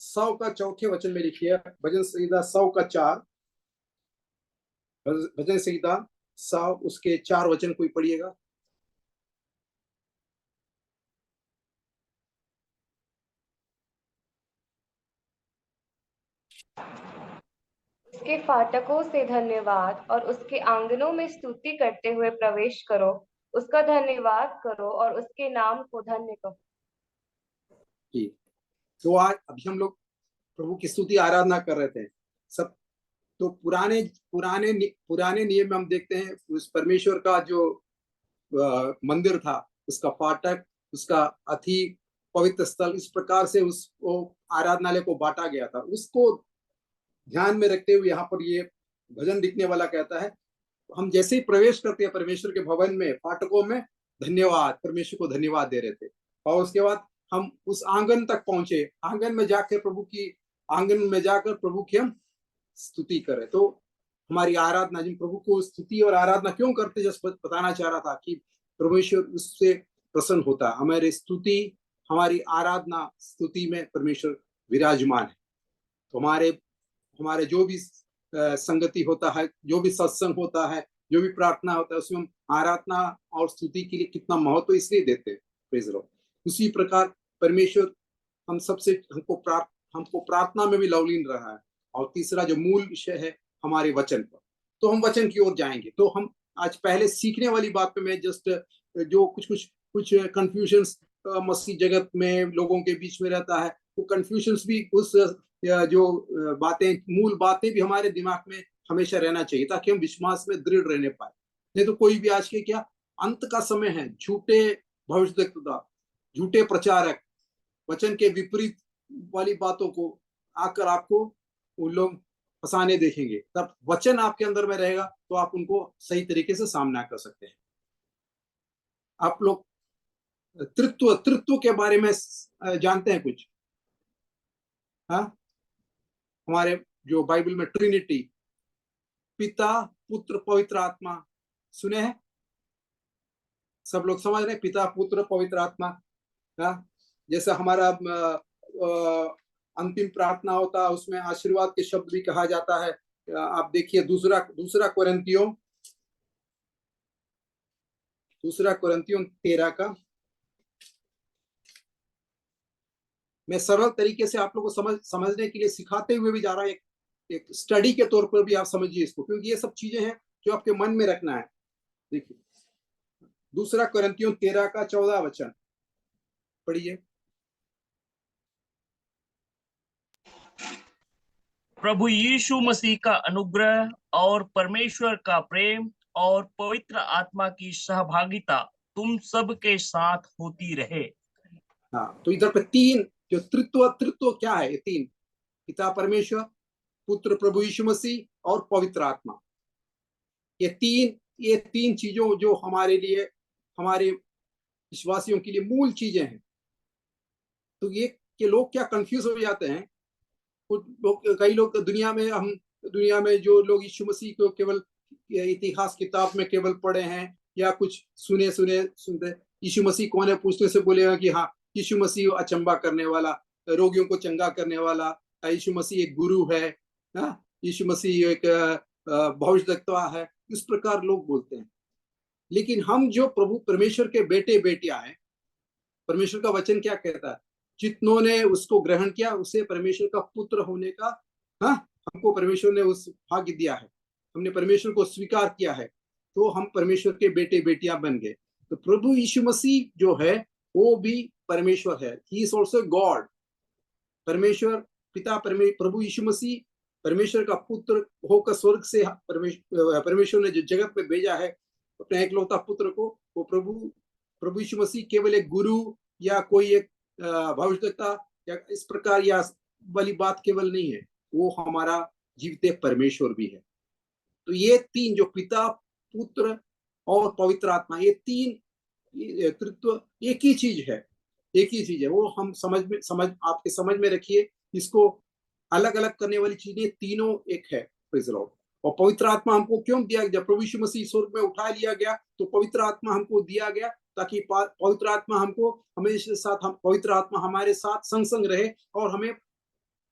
100 का 4 वचन में लिखिए, भजन संहिता 100 का 4, भजन संहिता 100 उसके 4 वचन कोई पढ़िएगा। उसके फाटकों से धन्यवाद और उसके आंगनों में स्तुति करते हुए प्रवेश करो, उसका धन्यवाद करो और उसके नाम को धन्य कहो। जी, तो आज अभी हम लोग प्रभु की स्तुति आराधना कर रहे थे सब। तो पुराने पुराने पुराने नियम में हम देखते हैं उस परमेश्वर का जो मंदिर था, उसका फाटक, उसका अति पवित्र स्थल, इस प्रकार से उसको आराधनालय को बांटा गया था। उसको ध्यान में रखते हुए यहाँ पर ये भजन लिखने वाला कहता है, हम जैसे ही प्रवेश करते हैं परमेश्वर के भवन में, फाटकों में, धन्यवाद, परमेश्वर को धन्यवाद दे रहे थे। और उसके बाद हम उस आंगन तक पहुंचे, आंगन में जाकर प्रभु की हम स्तुति करें। तो हमारी आराधना, जिन प्रभु को स्तुति और आराधना क्यों करते, जैसे बताना चाह रहा था कि परमेश्वर उससे प्रसन्न होता है। हमारी स्तुति, हमारी आराधना स्तुति में परमेश्वर विराजमान है। तो हमारे जो भी संगति होता है, जो भी सत्संग होता है, जो भी प्रार्थना होता है, उसमें हम आराधना और स्तुति के लिए कितना महत्व इसलिए देते हैं। Praise the Lord. उसी प्रकार परमेश्वर हम सबसे हमको प्रार्थना में भी लवलीन रहा है। और तीसरा जो मूल विषय है हमारे वचन पर, तो हम वचन की ओर जाएंगे। तो हम आज पहले सीखने वाली बात पे मैं जस्ट जो कुछ कंफ्यूजन्स मसीह जगत में लोगों के बीच में रहता है, वो कंफ्यूजन्स भी, उस जो बातें, मूल बातें भी हमारे दिमाग में हमेशा रहना चाहिए, ताकि हम विश्वास में दृढ़ रहने पाए। नहीं तो कोई भी, आज के क्या अंत का समय है, झूठे भविष्यवक्ता, झूठे प्रचारक वचन के विपरीत वाली बातों को आकर आपको उन लोग फंसाने देखेंगे। तब वचन आपके अंदर में रहेगा तो आप उनको सही तरीके से सामना कर सकते हैं। आप लोग तृत्व के बारे में जानते हैं कुछ? हाँ, हमारे जो बाइबल में ट्रिनिटी, पिता, पुत्र, पवित्र आत्मा, सुने हैं? सब लोग समझ रहे हैं? पिता, पुत्र, पवित्र आत्मा। हाँ, जैसा हमारा अंतिम प्रार्थना होता है, उसमें आशीर्वाद के शब्द भी कहा जाता है। आप देखिए दूसरा कोरिन्थियों 13 का, मैं सरल तरीके से आप लोगों को समझने के लिए सिखाते हुए भी जा रहा हूं। एक स्टडी के तौर पर भी आप समझिए इसको, क्योंकि ये सब चीजें हैं जो आपके मन में रखना है। देखिए, दूसरा कोरिन्थियों 13 का 14 वचन पढ़िए। प्रभु यीशु मसीह का अनुग्रह और परमेश्वर का प्रेम और पवित्र आत्मा की सहभागिता तुम सब के साथ होती रहे। हाँ, तो इधर पे 3 जो तृत्व क्या है? ये 3, पिता परमेश्वर, पुत्र प्रभु यीशु मसीह और पवित्र आत्मा। ये तीन चीजों जो हमारे लिए, हमारे विश्वासियों के लिए मूल चीजें हैं। तो ये कि लोग क्या कंफ्यूज हो जाते हैं। कई लोग दुनिया में जो लोग यीशु मसीह को केवल इतिहास किताब में केवल पढ़े हैं, या कुछ सुनते यीशु मसीह कौन है पूछने से बोलेगा कि हाँ, यीशु मसीह अचंबा करने वाला, रोगियों को चंगा करने वाला, यीशु मसीह एक गुरु है, यीशु मसीह एक भविष्यवक्ता है। इस प्रकार लोग बोलते हैं। लेकिन हम जो प्रभु परमेश्वर के बेटे बेटियां हैं, परमेश्वर का वचन क्या कहता है? जितनों ने उसको ग्रहण किया उसे परमेश्वर का पुत्र होने का, हमको परमेश्वर ने उस भाग्य दिया है। हमने परमेश्वर को स्वीकार किया है, तो हम परमेश्वर के बेटे बेटियां बन गए। तो प्रभु यीशु मसीह जो है वो भी परमेश्वर है। He is also God. परमेश्वर पिता, प्रभु यीशु मसीह परमेश्वर का पुत्र होकर स्वर्ग से परमेश्वर ने जो जगत में भेजा है अपने एकलौता पुत्र को, वो प्रभु यीशु मसीह केवल एक गुरु या कोई एक भविष्यवक्ता या इस प्रकार या वाली बात केवल नहीं है, वो हमारा जीवित परमेश्वर भी है। तो ये 3 जो पिता, पुत्र और पवित्र आत्मा, ये 3 तृत्व एक ही चीज है। वो हम आपके समझ में रखिए। इसको अलग अलग करने वाली चीजें तीनों एक है। Praise the Lord. और पवित्र आत्मा हमको क्यों दिया गया? जब प्रभु यीशु मसीह स्वर्ग में उठा लिया गया तो पवित्र आत्मा हमको दिया गया, ताकि पवित्र आत्मा हमको हमेशा साथ, हम पवित्र आत्मा हमारे साथ संग संग रहे और हमें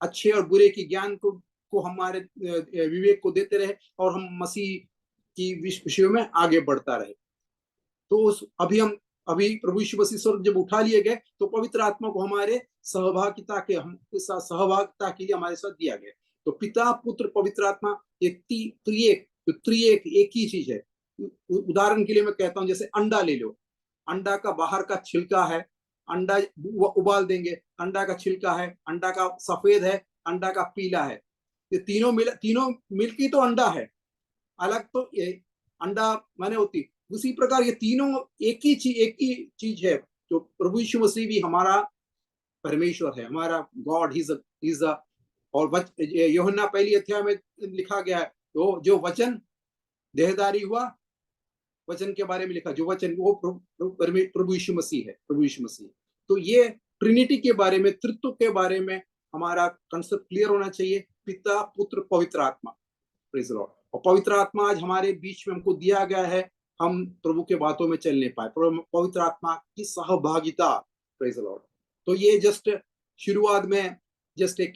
अच्छे और बुरे के ज्ञान को हमारे विवेक को देते रहे और हम मसीह की विषयों में आगे बढ़ता रहे। तो अभी प्रभु यीशु मसीह स्वर्ग जब उठा लिए गए तो पवित्र आत्मा को हमारे सहभागिता के लिए हमारे साथ दिया गया। तो पिता, पुत्र, पवित्र आत्मा, ये त्रिएक एक ही चीज है। उदाहरण के लिए मैं कहता हूं, जैसे अंडा ले लो, अंडा का बाहर का छिलका है, अंडा उबाल देंगे, अंडा का छिलका है, अंडा का सफेद है, अंडा का पीला है, ये तीनों मिलके तो अंडा है, अलग तो ये अंडा माने होती। उसी प्रकार ये तीनों एक ही चीज है। तो प्रभु यीशु मसीह भी हमारा परमेश्वर है, हमारा गॉड, इज और यूहन्ना पहली अध्याय में लिखा गया है, तो जो वचन देहधारी हुआ, वचन के बारे में लिखा, जो वचन वो प्रभु यीशु मसीह है, प्रभु यीशु मसीह। तो ये ट्रिनिटी के बारे में, तृत्व के बारे में हमारा कंसेप्ट क्लियर होना चाहिए। पिता, पुत्र, पवित्र आत्मा, प्रेज द लॉर्ड। और पवित्र आत्मा आज हमारे बीच में हमको दिया गया है, हम प्रभु के बातों में चलने पाए, पवित्र आत्मा की सहभागिता, प्रेज द लॉर्ड। तो ये जस्ट शुरुआत में जस्ट एक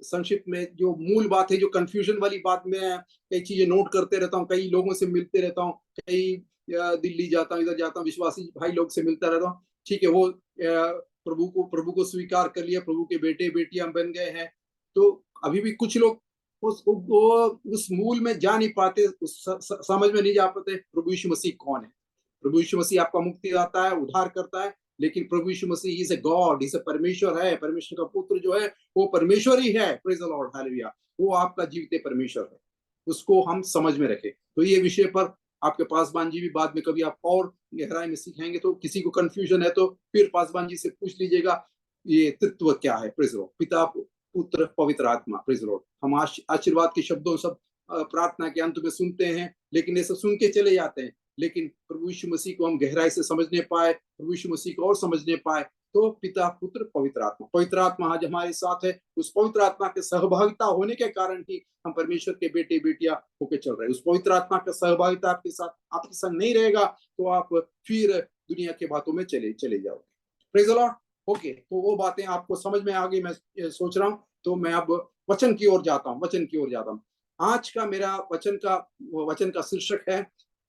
संक्षिप्त में जो मूल बात है, जो कंफ्यूजन वाली बात में कई चीजें नोट करते रहता हूँ, कई लोगों से मिलते रहता हूँ, कई दिल्ली जाता हूँ, इधर जाता हूँ, विश्वासी भाई लोग से मिलता रहता हूँ। ठीक है, वो प्रभु को स्वीकार कर लिया, प्रभु के बेटे बेटियां बन गए हैं। तो अभी भी कुछ लोग उस मूल में जा नहीं पाते, समझ में नहीं जा पाते प्रभु यीशु मसीह कौन है। प्रभु यीशु मसीह आपका मुक्ति दाता है, उद्धार करता है, लेकिन प्रभु Yeshu Masih is a God, is a परमेश्वर है, परमेश्वर का पुत्र जो है वो परमेश्वर ही है, प्रेज द लॉर्ड, हालेलुया। वो आपका जीवित परमेश्वर है, उसको हम समझ में रखें। तो ये विषय पर आपके पासवान जी भी बाद में कभी आप और गहराई में सीखेंगे, तो किसी को कंफ्यूजन है तो फिर पासवान जी से पूछ लीजिएगा ये तत्व क्या है, प्रेज द लॉर्ड। पिता, पुत्र, पवित्र आत्मा, प्रेज द लॉर्ड। हम आशीर्वाद के शब्दों सब प्रार्थना के अंत में सुनते हैं, लेकिन ये सब सुन के चले जाते हैं, लेकिन प्रभु यीशु मसीह को हम गहराई से समझने पाए, प्रभु यीशु मसीह को और समझने पाए, तो पिता, पुत्र, पवित्र आत्मा, पवित्र आत्मा आज हमारे साथ है। उस पवित्र आत्मा के सहभागिता होने के कारण ही हम परमेश्वर के बेटे बेटियां होके चल रहे हैं। उस पवित्र आत्मा का सहभागिता आपके साथ, आपके संग नहीं रहेगा तो आप फिर दुनिया के बातों में चले जाओगे। Praise the Lord. ओके, तो वो बातें आपको समझ में आ गई, मैं सोच रहा हूँ। तो मैं अब वचन की ओर जाता हूँ, आज का मेरा वचन का शीर्षक है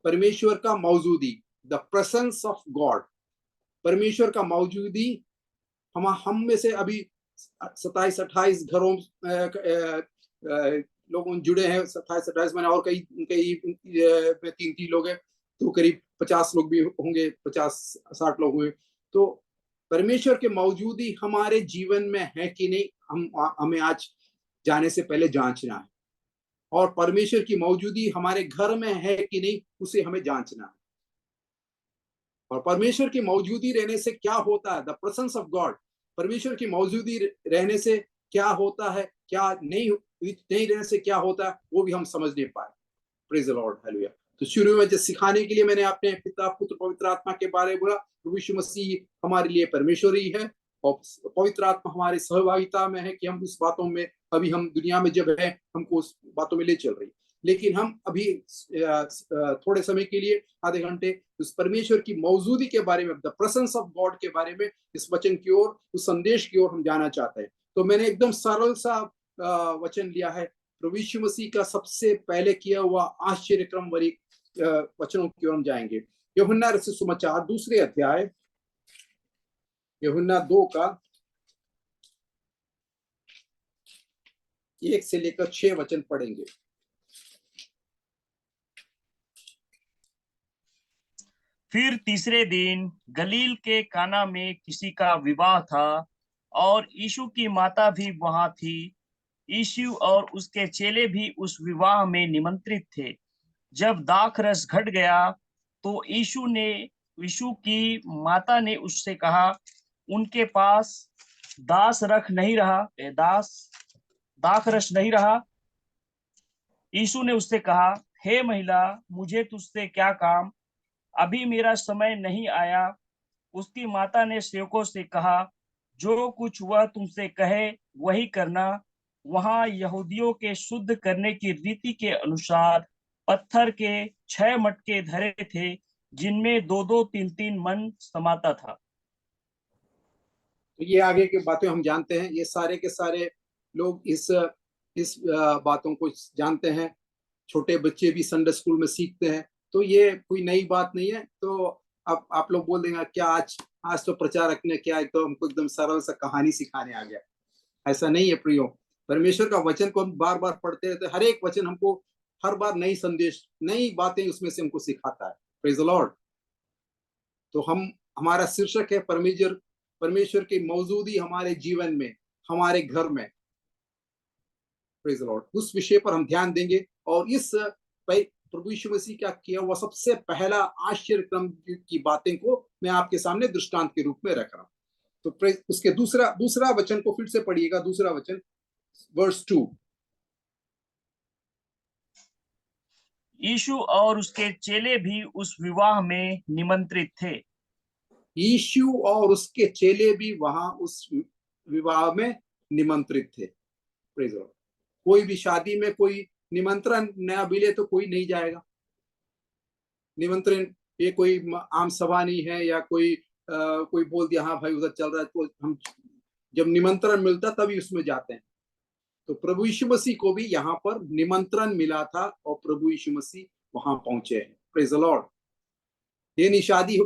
परमेश्वर का मौजूदी, द प्रेजेंस ऑफ गॉड। परमेश्वर का मौजूदी हम में से अभी 27-28 घरों लोग जुड़े हैं, 27-28 में, और कई 3 लोग हैं, तो करीब 50 लोग भी होंगे, 50-60 लोग हुए। तो परमेश्वर के मौजूदी हमारे जीवन में है कि नहीं, हमें आज जाने से पहले जांचना है। और परमेश्वर की मौजूदी हमारे घर में है कि नहीं, उसे हमें जांचना है। और परमेश्वर की मौजूदी रहने से क्या होता है, द प्रेजेंस ऑफ गॉड, परमेश्वर की मौजूदी रहने से क्या होता है, क्या नहीं रहने से क्या होता है, वो भी हम समझने पाए। Praise the Lord, hallelujah. तो शुरू में जैसे सिखाने के लिए मैंने अपने पिता, पुत्र, पवित्र आत्मा के बारे में बोला। प्रभु यीशु मसीह हमारे लिए परमेश्वर ही है और पवित्र आत्मा हमारे सहभागिता में है कि हम उस बातों में, अभी हम दुनिया में जब है, हमको उस बातों में ले चल रही। लेकिन हम अभी थोड़े समय के लिए, आधे घंटे, उस परमेश्वर की मौजूदी के बारे में, द प्रेजेंस ऑफ गॉड के बारे में, इस वचन की ओर, उस संदेश की ओर हम जाना चाहते हैं। तो मैंने एकदम सरल सा वचन लिया है, प्रभु यीशु मसीह का सबसे पहले किया हुआ आश्चर्यक्रम वाली वचनों की ओर हम जाएंगे। यूहन्ना रचित सुसमाचार 2 अध्याय, यूहन्ना 2 का 1 से लेकर 6 वचन पढ़ेंगे। फिर तीसरे दिन गलील के काना में किसी का विवाह था और यीशु की माता भी वहां थी। यीशु और उसके चेले भी उस विवाह में निमंत्रित थे। जब दाखरस घट गया तो यीशु की माता ने उससे कहा, उनके पास दाखरस नहीं रहा। यीशु ने उससे कहा, हे महिला, मुझे तुझसे क्या काम, अभी मेरा समय नहीं आया। उसकी माता ने सेवकों से कहा, जो कुछ वह तुमसे कहे वही करना। वहां यहूदियों के शुद्ध करने की रीति के अनुसार पत्थर के 6 मटके धरे थे, जिनमें 2-2 3-3 मन समाता था। तो ये आगे की बातें हम जानते हैं, ये सारे के सारे लोग इस बातों को जानते हैं। छोटे बच्चे भी संडे स्कूल में सीखते हैं, तो ये कोई नई बात नहीं है। तो अब आप लोग बोल देंगे क्या आज तो प्रचारक ने क्या तो हमको एकदम सरल सा कहानी सिखाने आ गया। ऐसा नहीं है प्रियो। परमेश्वर का वचन को हम बार बार पढ़ते रहते हैं, हर एक वचन हमको हर बार नई संदेश, नई बातें उसमें से हमको सिखाता है। Praise the Lord. तो हमारा शीर्षक है परमेश्वर की मौजूदगी हमारे जीवन में, हमारे घर में। Praise the Lord. उस विषय पर हम ध्यान देंगे और इस प्रभु यीशु मसीह का किया हुआ सबसे पहला आश्चर्यक्रम की बातें को मैं आपके सामने दृष्टांत के रूप में रख रहा हूं। तो उसके दूसरा वचन को फिर से पढ़िएगा, दूसरा वचन वर्स 2। यीशु और उसके चेले भी उस विवाह में निमंत्रित थे। यीशु और उसके चेले भी वहां उस विवाह में निमंत्रित थे। Praise Lord. कोई भी शादी में कोई निमंत्रण न मिले तो कोई नहीं जाएगा। निमंत्रण ये कोई आम सभा नहीं है या कोई बोल दिया हाँ भाई उधर चल रहा है, तो हम जब निमंत्रण मिलता तभी उसमें जाते हैं। तो प्रभु यीशु मसीह को भी यहाँ पर निमंत्रण मिला था और प्रभु यीशु मसीह वहां पहुंचे हैं। Praise the Lord. ये नहीं शादी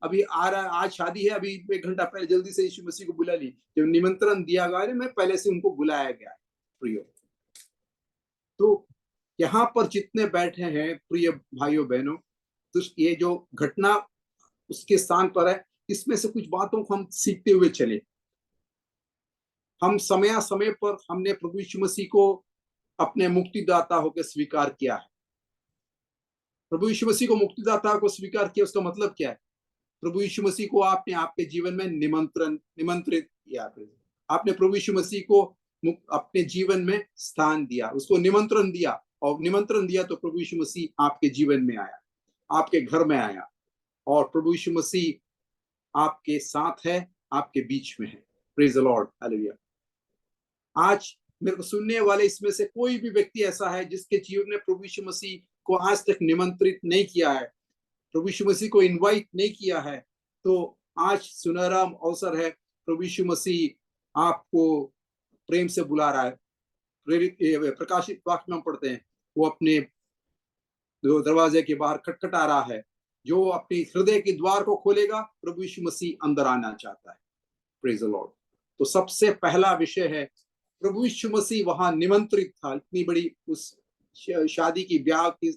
अभी आ रहा, आज शादी है, अभी 1 घंटा पहले जल्दी से यीशु मसीह को बुला ली। जब निमंत्रण दिया गया है, मैं पहले से उनको बुलाया गया है। प्रिय, तो यहाँ पर जितने बैठे हैं प्रिय भाइयों बहनों, तो ये जो घटना उसके स्थान पर है, इसमें से कुछ बातों को हम सीखते हुए चले। हम समय समय पर हमने प्रभु यीशु मसीह को अपने मुक्तिदाता होकर स्वीकार किया है। प्रभु यीशु मसीह को मुक्तिदाता को स्वीकार किया, उसका मतलब क्या है? प्रभु यीशु मसीह को आपने आपके जीवन में निमंत्रित किया। आपने प्रभु यीशु मसीह को अपने जीवन में स्थान दिया, उसको निमंत्रण दिया, और निमंत्रण दिया तो प्रभु यीशु मसीह आपके जीवन में आया, आपके घर में आया, और प्रभु यीशु मसीह आपके साथ है, आपके बीच में है। Praise the Lord, hallelujah. आज मेरे को सुनने वाले इसमें से कोई भी व्यक्ति ऐसा है जिसके जीवन में प्रभु यीशु मसीह को आज तक निमंत्रित नहीं किया है, प्रभु यीशु मसीह को इनवाइट नहीं किया है, तो आज सुनहरा अवसर है। प्रभु यीशु मसीह आपको प्रेम से बुला रहा है। प्रकाशित वाक्य में हम पढ़ते हैं, वो अपने दरवाजे के बाहर खटखटा रहा है। जो अपनी हृदय के द्वार को खोलेगा, प्रभु यीशु मसीह अंदर आना चाहता है। Praise the Lord. तो सबसे पहला विषय है, प्रभु यीशु मसीह वहां निमंत्रित था। इतनी बड़ी उस शादी की ब्याह की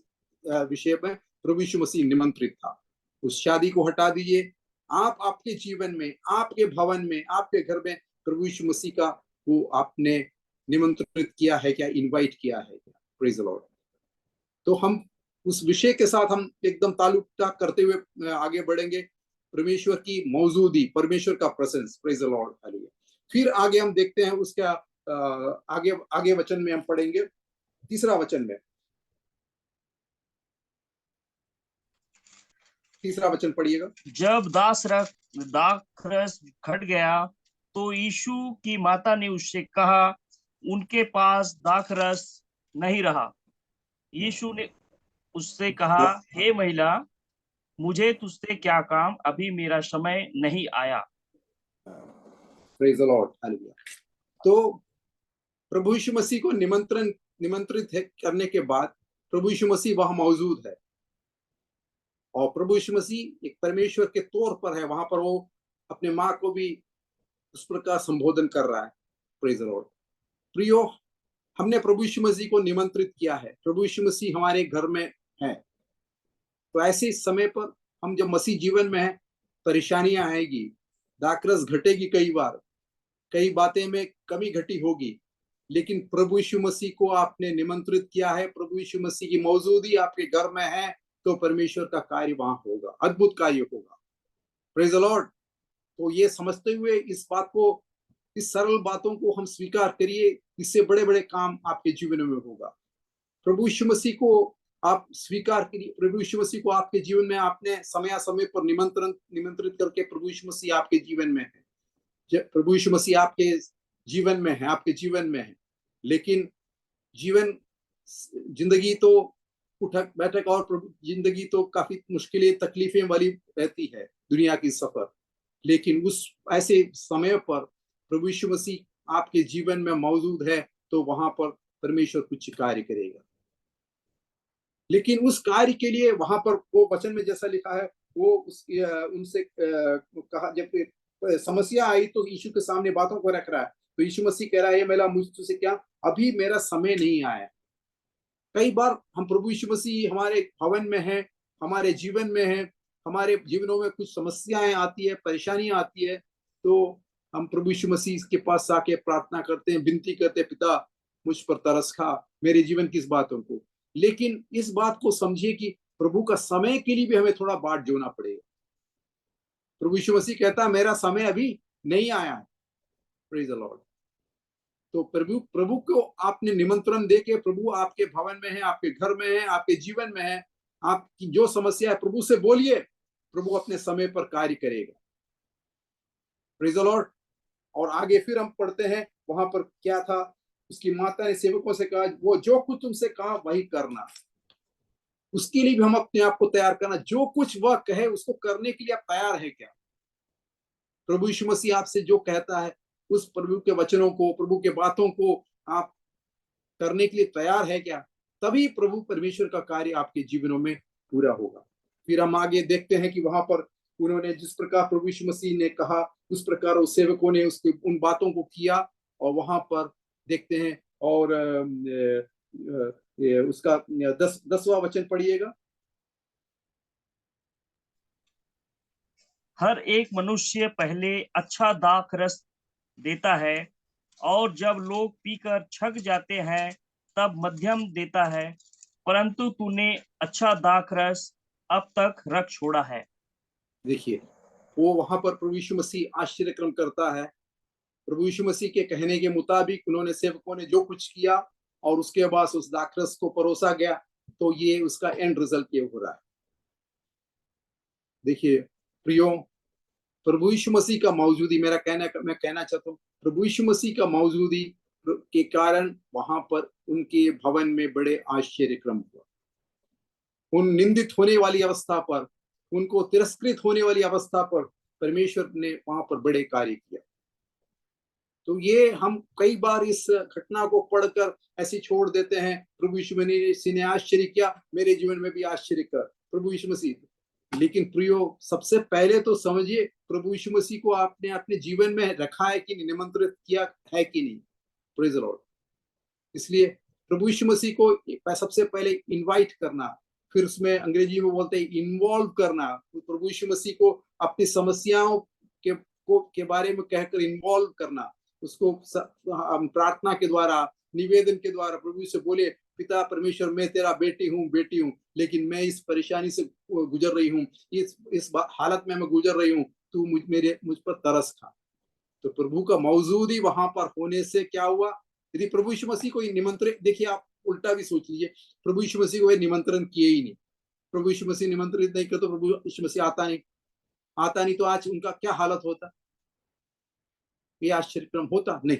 विषय में प्रभु यीशु मसीह निमंत्रित था। उस शादी को हटा दीजिए। आप आपके जीवन में, आपके भवन में, आपके घर में प्रभु यीशु मसीह का वो आपने निमंत्रित किया है क्या, इनवाइट किया है क्या? Praise the Lord. तो हम उस विषय के साथ हम एकदम ताल्लुक करते हुए आगे बढ़ेंगे। परमेश्वर की मौजूदगी, परमेश्वर का presence. Praise the Lord, hallelujah. फिर आगे हम देखते हैं उसका आगे वचन में हम पढ़ेंगे, तीसरा वचन में, तीसरा वचन पढ़िएगा। जब दाखरस घट गया तो यीशु की माता ने उससे कहा, उनके पास दाखरस नहीं रहा। यीशु ने उससे कहा, हे महिला, मुझे तुझसे क्या काम, अभी मेरा समय नहीं आया। Praise the Lord, hallelujah. तो प्रभु यीशु मसीह को निमंत्रित करने के बाद प्रभु यीशु मसीह वहां मौजूद है, और प्रभु यीशु मसीह एक परमेश्वर के तौर पर है। वहां पर वो अपने माँ को भी उस प्रकार संबोधन कर रहा है। Praise the Lord. प्रियो, हमने प्रभु यीशु मसीह को निमंत्रित किया है, प्रभु यीशु मसीह हमारे घर में है। तो ऐसे समय पर हम जब मसीह जीवन में है, परेशानियां आएगी, दाखरस घटेगी, कई बार कई बातें में कमी घटी होगी, लेकिन प्रभु यीशु मसीह को आपने निमंत्रित किया है, प्रभु यीशु मसीह की मौजूदगी आपके घर में है, तो परमेश्वर का कार्य वहां होगा, अद्भुत कार्य होगा। Praise the Lord. तो ये समझते हुए इस बात को, इस सरल बातों को हम स्वीकार करिए, इससे बड़े बड़े काम आपके जीवन में होगा। प्रभु यीशु मसीह को आप स्वीकार करिए। प्रभु यीशु मसीह को आपके जीवन में आपने समय समय पर निमंत्रित करके प्रभु यीशु मसीह आपके जीवन में है। प्रभु यीशु मसीह आपके जीवन में है, आपके जीवन में है, लेकिन जीवन जिंदगी तो उठक बैठक और जिंदगी तो काफी मुश्किलें तकलीफें वाली रहती है दुनिया की सफर, लेकिन उस ऐसे समय पर प्रभु यीशु मसीह आपके जीवन में मौजूद है तो वहां पर परमेश्वर कुछ कार्य करेगा। लेकिन उस कार्य के लिए वहां पर वो वचन में जैसा लिखा है, वो उनसे कहा, जब समस्या आई तो यीशु के सामने बातों को रख रहा है, तो यीशु मसीह कह रहा है, मेरा मुझसे क्या, अभी मेरा समय नहीं आया। कई बार हम प्रभु यीशु मसीह हमारे भवन में है, हमारे जीवन में है, हमारे जीवनों में कुछ समस्याएं आती है, परेशानियां आती है, तो हम प्रभु यीशु मसीह के पास आके प्रार्थना करते हैं, विनती करते हैं, पिता मुझ पर तरस खा, मेरे जीवन की इस बातों को। लेकिन इस बात को समझिए कि प्रभु का समय के लिए भी हमें थोड़ा बाट जोड़ना पड़ेगा। प्रभु यीशु मसीह कहता है मेरा समय अभी नहीं आया है। Praise the Lord. तो प्रभु को आपने निमंत्रण देके, प्रभु आपके भवन में है, आपके घर में है, आपके जीवन में है, आपकी जो समस्या है प्रभु से बोलिए, प्रभु अपने समय पर कार्य करेगा। Praise the Lord. और आगे फिर हम पढ़ते हैं, वहां पर क्या था, उसकी माता ने सेवकों से कहा, वो जो कुछ तुमसे कहा वही करना। उसके लिए भी हम अपने आप को तैयार करना, जो कुछ वह कहे उसको करने के लिए आप तैयार है क्या? प्रभु यीशु मसीह आपसे जो कहता है उस प्रभु के वचनों को, प्रभु के बातों को आप करने के लिए तैयार है क्या? तभी प्रभु परमेश्वर का कार्य आपके जीवनों में पूरा होगा। फिर हम आगे देखते हैं कि वहां पर उन्होंने जिस प्रकार प्रभु यीशु मसीह ने कहा उस प्रकार उस सेवकों ने उसके उन बातों को किया, और वहां पर देखते हैं। और उसका 10वां वचन पढ़िएगा। हर एक मनुष्य पहले अच्छा दाख रस देता है, और जब लोग पीकर छक जाते हैं तब मध्यम देता है, परंतु तूने अच्छा दाख रस अब तक रख छोड़ा है। देखिए, वो वहां पर प्रभु यीशु मसीह आश्चर्य क्रम करता है। प्रभु यीशु मसीह के कहने के मुताबिक उन्होंने, सेवकों ने जो कुछ किया, और उसके बाद उस दाखरस को परोसा गया, तो ये उसका एंड रिजल्ट ये हो रहा है। देखिए प्रियो, प्रभु यीशु मसीह का मौजूदी, मैं कहना चाहता हूँ, प्रभु यीशु मसीह का मौजूदी के कारण वहां पर उनके भवन में बड़े आश्चर्य क्रम हुआ। उन निंदित होने वाली अवस्था पर, उनको तिरस्कृत होने वाली अवस्था पर परमेश्वर ने वहां पर बड़े कार्य किया। तो ये हम कई बार इस घटना को पढ़कर ऐसे छोड़ देते हैं, प्रभु यीशु मसीह ने आश्चर्य किया, मेरे जीवन में भी आश्चर्य कर, प्रभु यीशु मसीह। लेकिन प्रियो, सबसे पहले तो समझिए, प्रभु यीशु मसीह को आपने अपने जीवन में रखा है कि नहीं, निमंत्रित किया है कि नहीं। Praise the Lord. इसलिए प्रभु यीशु मसीह को सबसे पहले इनवाइट करना, फिर उसमें अंग्रेजी में बोलते हैं इन्वॉल्व करना। तो प्रभु यीशु मसीह को अपनी समस्याओं के बारे में कहकर इन्वॉल्व करना, उसको प्रार्थना के द्वारा, निवेदन के द्वारा प्रभु से बोले, पिता परमेश्वर, मैं तेरा बेटी हूँ, लेकिन मैं इस परेशानी से गुजर रही हूँ, इस हालत में मैं गुजर रही हूँ, तू मुझ पर तरस खा। तो प्रभु का मौजूदी वहां पर होने से क्या हुआ, यदि प्रभु यीशु मसीह को निमंत्रित, देखिए आप उल्टा भी सोच लीजिए, प्रभु यीशु मसीह को निमंत्रण किए ही नहीं, प्रभु यीशु मसीह निमंत्रित नहीं करते, प्रभु यीशु मसीह आता नहीं, तो आज उनका क्या हालत होता, ये आश्चर्यक्रम होता नहीं।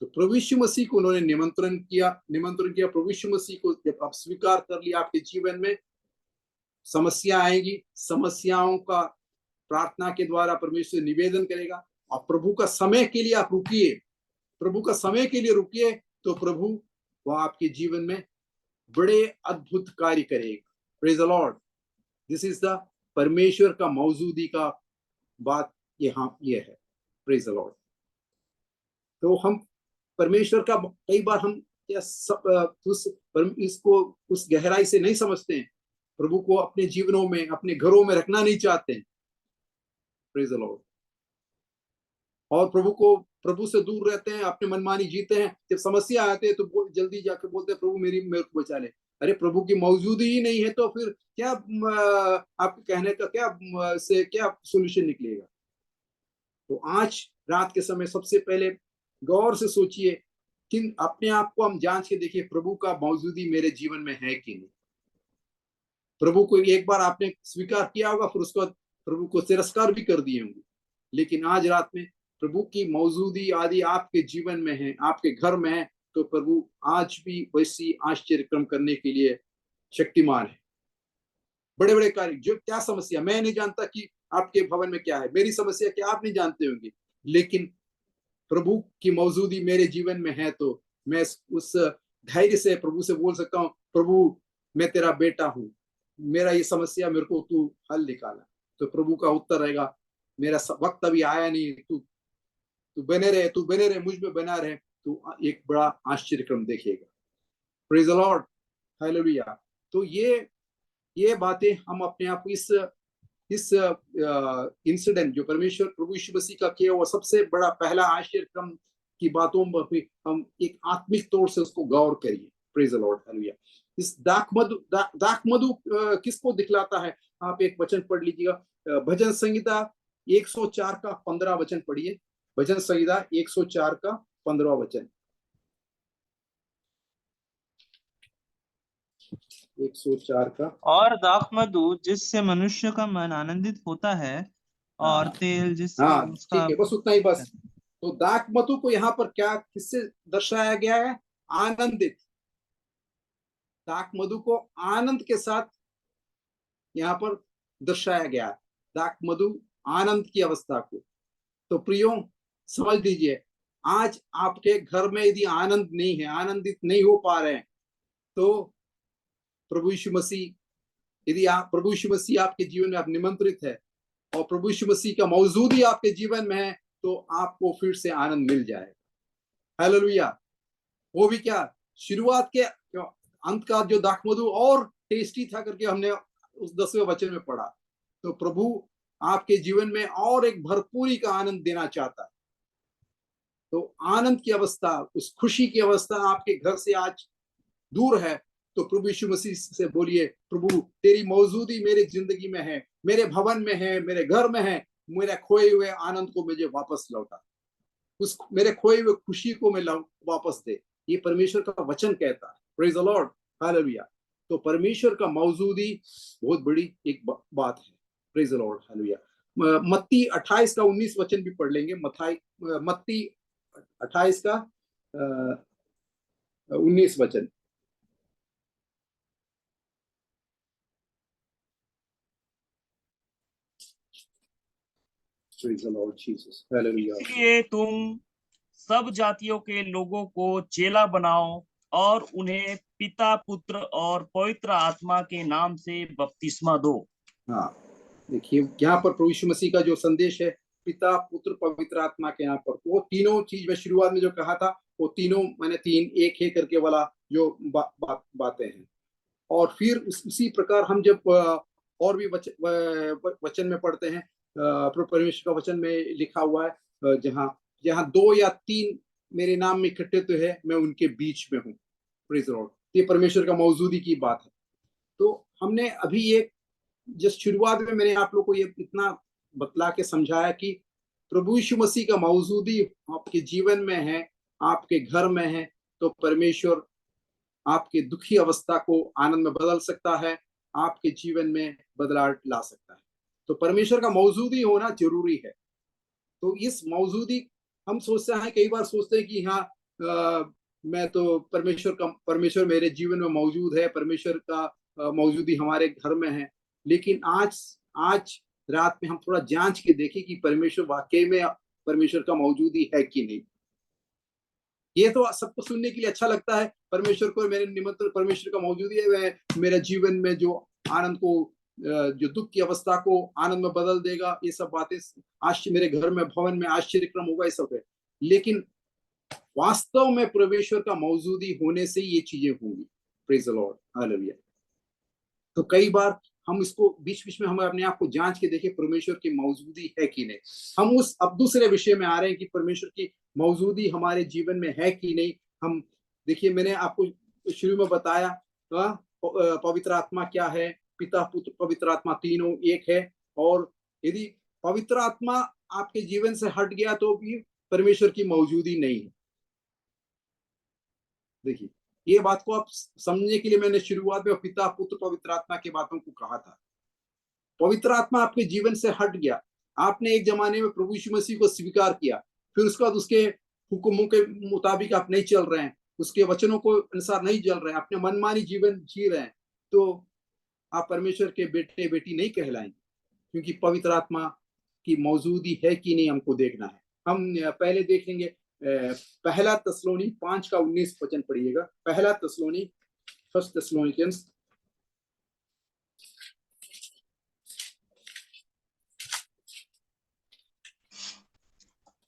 तो प्रभु यीशु मसीह को उन्होंने निमंत्रण किया। प्रभु यीशु मसीह को जब आप स्वीकार कर लिया, आपके जीवन में समस्या आएगी, समस्याओं का प्रार्थना के द्वारा परमेश्वर निवेदन करेगा, और प्रभु का समय के लिए आप रुकिए, प्रभु का समय के लिए रुकिए, तो प्रभु वह आपके जीवन में बड़े अद्भुत कार्य करेगा। Praise the Lord. This is the परमेश्वर का मौजूदी का बात यहाँ ये है। Praise the Lord. तो हम परमेश्वर का कई बार हम इसको उस गहराई से नहीं समझते हैं, प्रभु को अपने जीवनों में, अपने घरों में रखना नहीं चाहते हैं। Praise the Lord. और प्रभु से दूर रहते हैं, अपने मनमानी जीते हैं। जब समस्या आते हैं तो जल्दी जाकर बोलते हैं, प्रभु मेरे को बचा ले। अरे प्रभु की मौजूदी ही नहीं है तो फिर क्या आपके कहने का क्या सोल्यूशन निकलेगा? तो आज रात के समय सबसे पहले गौर से सोचिए कि अपने आप को हम जांच के देखिए, प्रभु का मौजूदी मेरे जीवन में है कि नहीं। प्रभु को एक बार आपने स्वीकार किया होगा, फिर उसको प्रभु को तिरस्कार भी कर दिए होंगे, लेकिन आज रात में प्रभु की मौजूदी आदि आपके जीवन में है, आपके घर में है, तो प्रभु आज भी वैसी आश्चर्य क्रम करने के लिए शक्तिमान है। बड़े बड़े कार्य, जो क्या समस्या, मैं नहीं जानता कि आपके भवन में क्या है, मेरी समस्या क्या आप नहीं जानते होंगे, लेकिन प्रभु की मौजूदी मेरे जीवन में है तो मैं उस धैर्य से प्रभु से बोल सकता हूँ, प्रभु मैं तेरा बेटा हूँ, मेरा ये समस्या मेरे को तू हल निकाला। तो प्रभु का उत्तर रहेगा, मेरा वक्त अभी आया नहीं, तू बने रहे, मुझ में बना रहे, तू एक बड़ा आश्चर्य क्रम देखेगा। Praise the Lord, hallelujah. तो ये बातें हम अपने आप इस इंसिडेंट जो परमेश्वर प्रभु यीशु मसीह का किया वो सबसे बड़ा पहला आश्चर्य क्रम की बातों पर हम एक आत्मिक तौर से उसको गौर करिए। Praise the Lord, hallelujah. इस दाख मधु किसको दिखलाता है? आप एक वचन पढ़ लीजिएगा, भजन संहिता 104 का 15 वचन पढ़िए। भजन संहिता 104 का 15 वचन। 104 का। और दाखमधु जिससे मनुष्य का मन आनंदित होता है, और तेल जिससे उसका। ठीक है, बस उतना ही बस। तो दाखमधु को यहाँ पर क्या किससे दर्शाया गया है? आनंदित। दाखमधु को आनंद के साथ यहाँ पर दर्शाया गया है, दाखमधु आनंद की अवस्था को। तो प्रियो समझ लीजिए, आज आपके घर में यदि आनंद नहीं है, आनंदित नहीं हो पा रहे हैं, तो प्रभु यीशु मसीह, यदि आप प्रभु यीशु मसीह आपके जीवन में आप निमंत्रित है और प्रभु यीशु मसीह का मौजूदी आपके जीवन में है, तो आपको फिर से आनंद मिल जाएगा। हालेलुया। वो भी क्या, शुरुआत के अंत का जो दाखमधु और टेस्टी था करके हमने उस 10वें वचन में पढ़ा। तो प्रभु आपके जीवन में और एक भरपूरी का आनंद देना चाहता है। तो आनंद की अवस्था, उस खुशी की अवस्था आपके घर से आज दूर है, तो प्रभु यीशु मसीह से बोलिए, प्रभु तेरी मौजूदी मेरी जिंदगी में है, मेरे भवन में है, मेरे घर में है, मेरे खोए हुए आनंद को मुझे वापस लौटा, उस मेरे खोए हुए खुशी को मैं वापस दे। ये परमेश्वर का वचन कहता है। Praise the Lord, hallelujah. तो परमेश्वर का मौजूदी बहुत बड़ी एक बात है। Praise the Lord, hallelujah. मत्ती 28 का 19 वचन भी पढ़ लेंगे। मत्ती 28 का 19 वचन। Praise the Lord Jesus. Hallelujah. इसलिए तुम सब जातियों के लोगों को चेला बनाओ और उन्हें पिता, पुत्र और पवित्र आत्मा के नाम से बपतिस्मा दो। हाँ, देखिए यहाँ पर प्रभु यीशु मसीह का जो संदेश है, पिता, पुत्र, पवित्र आत्मा के यहाँ पर, वो तीनों चीज में शुरुआत में जो कहा था, वो तीनों मैंने तीन एक है करके वाला जो बातें हैं। और फिर उसी प्रकार हम जब और भी वचन में पढ़ते हैं, परमेश्वर का वचन में लिखा हुआ है, जहाँ 2 या 3 मेरे नाम में इकट्ठे तो है, मैं उनके बीच में हूँ। Praise the Lord. ये परमेश्वर का मौजूदी की बात है। तो हमने अभी ये जिस शुरुआत में मैंने आप लोग को ये इतना बतला के समझाया कि प्रभु यीशु मसीह का मौजूदी आपके जीवन में है, आपके घर में है, तो परमेश्वर आपके दुखी अवस्था को आनंद में बदल सकता है, आपके जीवन में बदलाव ला सकता है। तो परमेश्वर का मौजूदी होना जरूरी है। तो इस मौजूदी हम सोचते हैं, कई बार सोचते हैं कि हाँ, मैं तो परमेश्वर मेरे जीवन में मौजूद है, परमेश्वर का मौजूदी हमारे घर में है। लेकिन आज रात में हम थोड़ा जांच के देखें कि परमेश्वर वाकई में परमेश्वर का मौजूदी है कि नहीं। ये तो सबको सुनने के लिए अच्छा लगता है, परमेश्वर को मेरे निमंत्रण, परमेश्वर का मौजूदी है, मेरे जीवन में जो आनंद को, जो दुख की अवस्था को आनंद में बदल देगा, ये सब बातें मेरे घर में, भवन में आश्चर्य क्रम होगा, ये सब है। लेकिन वास्तव में परमेश्वर का मौजूदी होने से ये चीजें होंगी। Praise the Lord, hallelujah. तो कई बार हम इसको बीच बीच में हम अपने आप को जांच के देखें, परमेश्वर की मौजूदी है कि नहीं। हम अब दूसरे विषय में आ रहे हैं कि परमेश्वर की मौजूदी हमारे जीवन में है कि नहीं। हम देखिए, मैंने आपको शुरू में बताया पवित्र आत्मा क्या है, पिता, पुत्र, पवित्र आत्मा तीनों एक है। और यदि पवित्र आत्मा आपके जीवन से हट गया तो भी परमेश्वर की मौजूदी नहीं है। देखिए, ये बात को आप समझने के लिए मैंने शुरुआत में पिता, पुत्र, पवित्र आत्मा की बातों को कहा था। पवित्र आत्मा आपके जीवन से हट गया, आपने एक जमाने में प्रभु यीशु मसीह को स्वीकार किया, फिर उसके बाद उसके हुक्मों के मुताबिक आप नहीं चल रहे हैं, उसके वचनों को अनुसार नहीं चल रहे हैं, अपने मनमानी जीवन जी रहे हैं, तो आप परमेश्वर के बेटे बेटी नहीं कहलाएंगे, क्योंकि पवित्र आत्मा की मौजूदी है कि नहीं हमको देखना है। हम पहले देखेंगे पहला तस्सलोनी 5:19 वचन पढ़िएगा। पहला तस्सलोनी, फर्स्ट थेस्सलोनियंस,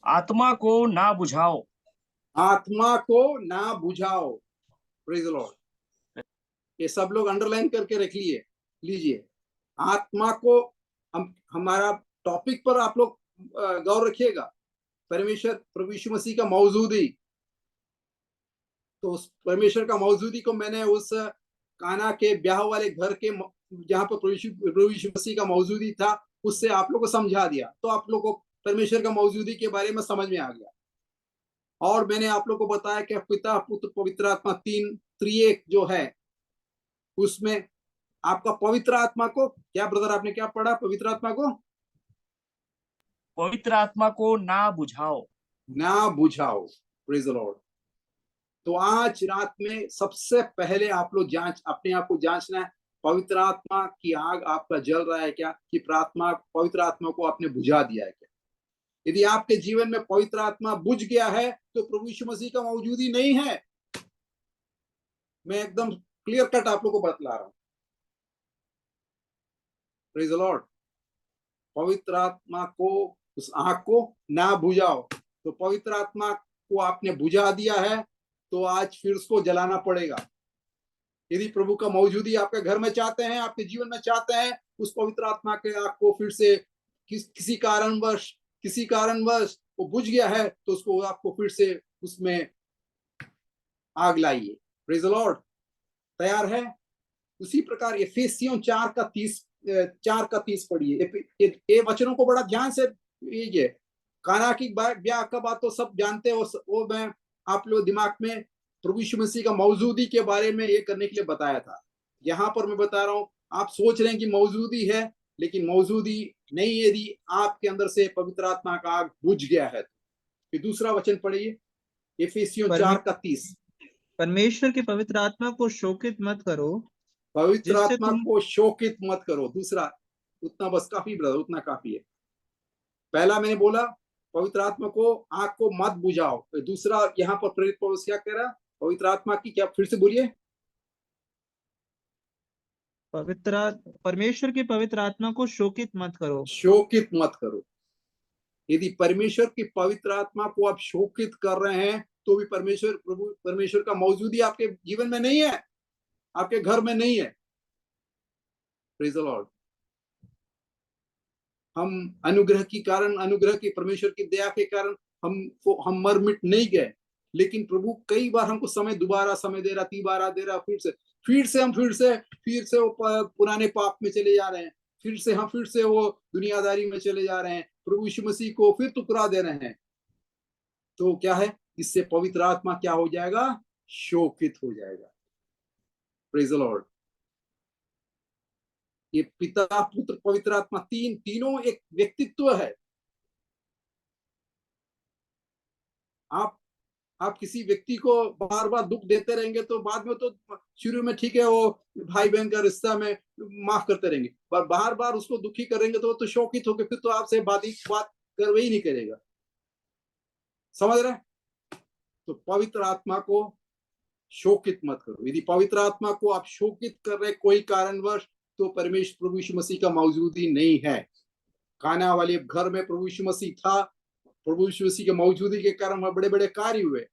आत्मा को ना बुझाओ, आत्मा को ना बुझाओ। Praise the Lord. ये सब लोग अंडरलाइन करके रख लीजिए। आत्मा को, हमारा टॉपिक पर आप लोग गौर रखिएगा, परमेश्वर प्रभु यीशु मसीह का मौजूदी। तो उस परमेश्वर का मौजूदी को मैंने उस काना के ब्याह वाले घर के जहां पर प्रभु यीशु मसीह का मौजूदी था, उससे आप लोग को समझा दिया, तो आप लोग को परमेश्वर का मौजूदी के बारे में समझ में आ गया। और मैंने आप लोग को बताया कि पिता पुत्र पवित्र आत्मा तीन त्रिएक जो है, उसमें आपका पवित्र आत्मा को क्या, ब्रदर आपने क्या पढ़ा? पवित्र आत्मा को ना बुझाओ, ना बुझाओ। Praise the Lord. तो आज रात में सबसे पहले आप लोग अपने आप को जांचना है, पवित्र आत्मा की आग आपका जल रहा है क्या, कि पवित्र आत्मा को आपने बुझा दिया है क्या? यदि आपके जीवन में पवित्र आत्मा बुझ गया है तो प्रभु यीशु मसीह का मौजूदी नहीं है। मैं एकदम क्लियर कट आप लोग को बतला रहा हूं। Praise the Lord. पवित्र आत्मा को, उस आग को ना बुझाओ। तो पवित्र आत्मा को आपने बुझा दिया है, तो आज फिर उसको जलाना पड़ेगा। यदि प्रभु का मौजूदी आपके घर में चाहते हैं, आपके जीवन में चाहते हैं, उस पवित्र आत्मा के आग को फिर से किसी कारणवश वो बुझ गया है, तो उसको आपको फिर से उसमें आग लाइए। Praise the Lord. तैयार है? उसी प्रकार एफेसियों 4:30 पढ़िए। ये वचनों को बड़ा ध्यान से लीजिए। काना की ब्याह का बात तो सब जानते हो, वो मैं आप लोग दिमाग में प्रभु यीशु मसीह का मौजूदी के बारे में ये करने के लिए बताया था। यहाँ पर मैं बता रहा हूँ, आप सोच रहे हैं कि मौजूदी है, लेकिन मौजूदी नहीं है यदि आपके अंदर से पवित्र आत्मा का आग बुझ गया है। फिर दूसरा वचन पढ़िए, एफेसियों 4:30। परमेश्वर के पवित्र आत्मा को शोकित मत करो, पवित्र आत्मा को शोकित मत करो। दूसरा, उतना बस काफी ब्रदर, उतना काफी है। पहला मैंने बोला पवित्र आत्मा को आग को मत बुझाओ। दूसरा यहाँ पर प्रेरित पौलुस क्या कह रहा? पवित्र आत्मा की क्या, फिर से बोलिए। परमेश्वर के पवित्र आत्मा को शोकित मत करो। शोकित मत करो। यदि परमेश्वर की पवित्र आत्मा को आप शोकित कर रहे हैं, तो भी परमेश्वर का मौजूदी आपके जीवन में नहीं है, आपके घर में नहीं है। Praise the Lord. हम अनुग्रह की परमेश्वर की दया के कारण हम मर मिट नहीं गए, लेकिन प्रभु कई बार हमको दोबारा समय दे रहा, तीबारा दे रहा, फिर से वो पुराने पाप में चले जा रहे हैं, फिर से वो दुनियादारी में चले जा रहे हैं, प्रभु यीशु मसीह को फिर टुकरा दे रहे हैं। तो क्या है, इससे पवित्र आत्मा क्या हो जाएगा? शोकित हो जाएगा। Praise the Lord. ये पिता पुत्र पवित्र आत्मा तीनों एक व्यक्तित्व है। आप किसी व्यक्ति को बार बार दुख देते रहेंगे तो बाद में, तो शुरू में ठीक है, वो भाई बहन का रिश्ता में माफ करते रहेंगे, पर बार बार उसको दुखी करेंगे तो वो तो शोकित होकर फिर तो आपसे बात कर ही नहीं करेगा। समझ रहे? तो पवित्र आत्मा को शोकित मत करो। यदि पवित्र आत्मा को आप शोकित कर रहे कोई कारणवश, तो परमेश्वर प्रभु यीशु मसीह का मौजूदी नहीं है। काना वाले घर में प्रभु यीशु मसीह था, प्रभु यीशु मसीह के मौजूदी के कारण वहां बड़े बड़े कार्य हुए।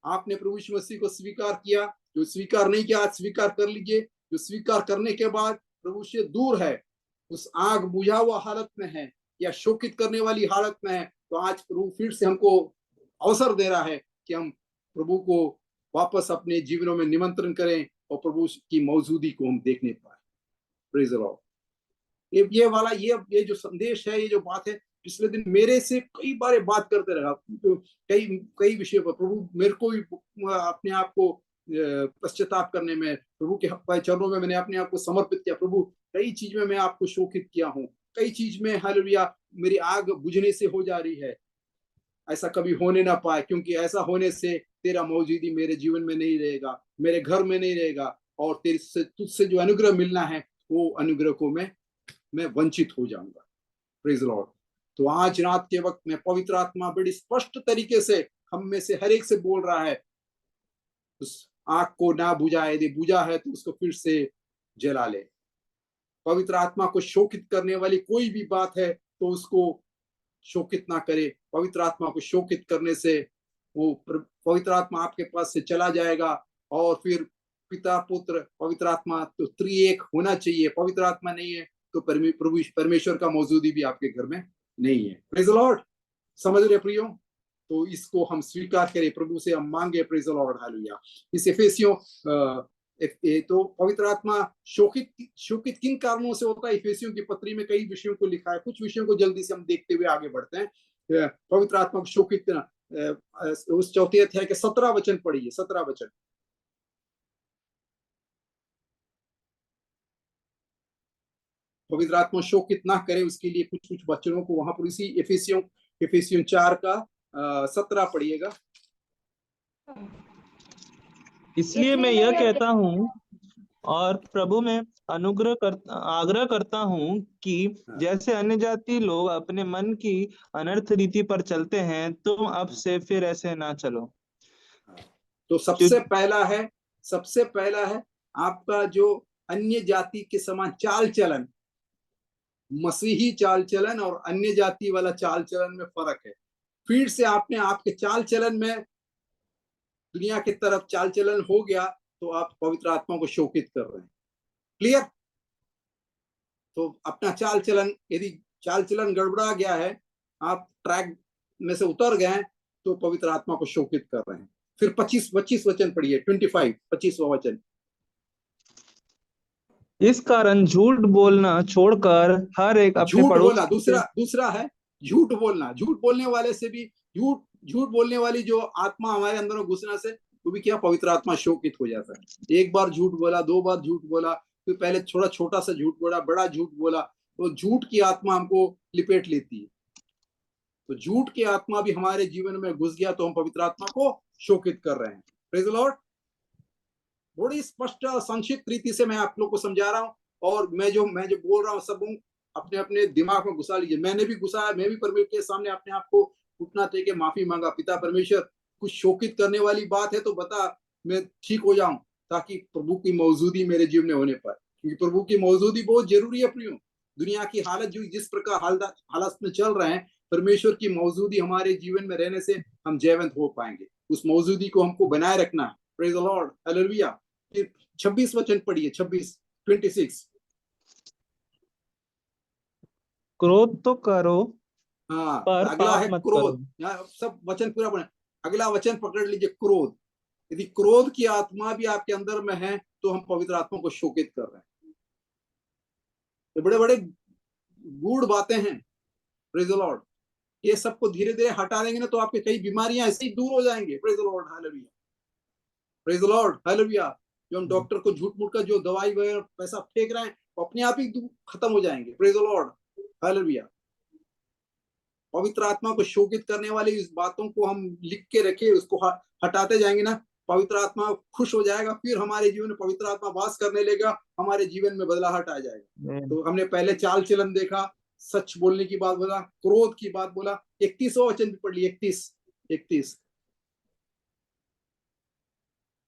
आपने प्रभु यीशु मसीह को स्वीकार किया, जो स्वीकार नहीं किया आज स्वीकार कर लीजिए। जो स्वीकार करने के बाद प्रभु से दूर है, उस आग बुझा हुआ हालत में है या शोकित करने वाली हालत में है, तो आज प्रभु फिर से हमको अवसर दे रहा है कि हम प्रभु को वापस अपने जीवनों में निमंत्रण करें और प्रभु की मौजूदी को हम देखने पाए। Praise the Lord. ये जो संदेश है, ये जो बात है, पिछले दिन मेरे से कई बार बात करते रहा, तो कई विषय पर प्रभु मेरे को भी अपने आप को पश्चाताप करने में, प्रभु के चरणों में मैंने अपने आप को समर्पित किया। प्रभु कई चीज में मैं आपको शोकित किया हूँ, कई चीज में हालेलुया मेरी आग बुझने से हो जा रही है। ऐसा कभी होने ना पाए, क्योंकि ऐसा होने से तेरा मौजूदी मेरे जीवन में नहीं रहेगा, मेरे घर में नहीं रहेगा, और तेरे से तुझसे जो अनुग्रह मिलना है वो अनुग्रह को मैं वंचित हो जाऊंगा। Praise Lord. तो आज रात के वक्त में पवित्र आत्मा बड़ी स्पष्ट तरीके से हम में से हर एक से बोल रहा है, उस आग को ना बुझाए, यदि बुझा है तो उसको फिर से जला ले। पवित्र आत्मा को शोकित करने वाली कोई भी बात है तो उसको शोकित ना करे। पवित्र आत्मा को शोकित करने से वो पवित्र आत्मा आपके पास से चला जाएगा, और फिर पिता पुत्र पवित्र आत्मा तो त्रिएक होना चाहिए। पवित्र आत्मा नहीं है तो प्रभु परमेश्वर का मौजूदी भी आपके घर में नहीं है। Praise the Lord. समझ रहे प्रियो? तो इसको हम स्वीकार करें, प्रभु से हम मांगे। Praise the Lord, hallelujah. इस एफेसियों तो पवित्र आत्मा शोकित किन कारणों से होता है? इफेसियों की पत्री में कई विषयों को लिखा है। कुछ विषयों को जल्दी से हम देखते हुए आगे बढ़ते हैं। पवित्र आत्मा को शोकित उस चौथे अध्याय के 17 वचन पढ़िए। 17 वचन। पवित्र आत्मा शोकित ना करे उसके लिए कुछ कुछ वचनों को वहां पर इसी एफेसियों 4 का 17 पढ़िएगा। इसलिए मैं यह कहता हूँ और प्रभु में आग्रह करता हूँ कि जैसे अन्य जाति लोग अपने मन की अनर्थ रीति पर चलते हैं, तुम अब से फिर ऐसे ना चलो। तो सबसे पहला है आपका जो अन्य जाति के समान चाल चलन, मसीही चाल चलन और अन्य जाति वाला चाल चलन में फर्क है। फिर से आपने आपके चाल चलन में दुनिया की तरफ चाल चलन हो गया तो आप पवित्र आत्मा को शोकित कर रहे हैं। क्लियर? तो अपना चाल चलन, यदि चाल चलन गड़बड़ा गया है, आप ट्रैक में से उतर गए, तो पवित्र आत्मा को शोकित कर रहे हैं। फिर 25 वचन पढ़िए। 25वां वचन। इस कारण झूठ बोलना छोड़कर हर एक अपने झूठ पड़ोसी बोलना, दूसरा है झूठ बोलना। झूठ बोलने वाले से भी झूठ बोलने वाली जो आत्मा हमारे अंदर में घुसने से वो भी क्या, पवित्र आत्मा शोकित हो जाता है। एक बार झूठ बोला, 2 बार झूठ बोला, फिर पहले थोड़ा छोटा सा झूठ बोला, बड़ा झूठ बोला, तो झूठ की आत्मा हमको लिपेट लेती है। तो झूठ की आत्मा भी हमारे जीवन में घुस गया तो हम पवित्र आत्मा को शोकित कर रहे हैं। Praise the Lord. बड़ी स्पष्ट संक्षिप्त रीति से मैं आप लोग को समझा रहा हूँ, और मैं जो बोल रहा हूँ सब अपने अपने दिमाग में घुसा लीजिए। मैंने भी घुसाया, मैं भी परमेश्वर के सामने अपने आप को घुटना टेक के माफी मांगा। पिता परमेश्वर, कुछ शोकित करने वाली बात है तो बता, मैं ठीक हो जाऊं, ताकि प्रभु की मौजूदी मेरे जीवन में होने पाए। क्योंकि प्रभु की मौजूदी बहुत जरूरी है प्रियो। दुनिया की हालत जो जिस प्रकार हालत में चल रहे हैं, परमेश्वर की मौजूदी हमारे जीवन में रहने से हम जयवंत हो पाएंगे। उस मौजूदी को हमको बनाए रखना है। Praise the Lord, hallelujah. 26 वचन पढ़िए। 26 क्रोध तो करो, हाँ, पर अगला पाप है मत क्रोध। करो। यहाँ सब वचन पूरा पढ़े। अगला वचन पकड़ लीजिए, क्रोध। यदि क्रोध की आत्मा भी आपके अंदर में है तो हम पवित्र आत्मा को शोकित कर रहे हैं। ये बड़े बड़े गूढ़ बातें हैं। Praise the Lord. ये सबको धीरे धीरे हटा देंगे ना तो आपके कई बीमारियां ऐसे ही दूर हो जाएंगे। Praise the Lord, hallelujah. Praise the Lord, hallelujah. जो हम डॉक्टर को झूठ मूठ का जो दवाई वगैरह पैसा फेंक रहे हैं वो अपने आप ही खत्म हो जाएंगे। Praise the Lord, hallelujah. पवित्र आत्मा को शोकित करने वाली इस बातों को हम लिख के रखे, उसको हटाते जाएंगे ना, पवित्र आत्मा खुश हो जाएगा। फिर हमारे जीवन में पवित्र आत्मा वास करने लगेगा, हमारे जीवन में बदलाहट आ जाएगा। तो हमने पहले चाल चलन देखा, सच बोलने की बात बोला, क्रोध की बात बोला। 31वां वचन भी पढ़ लिया। 31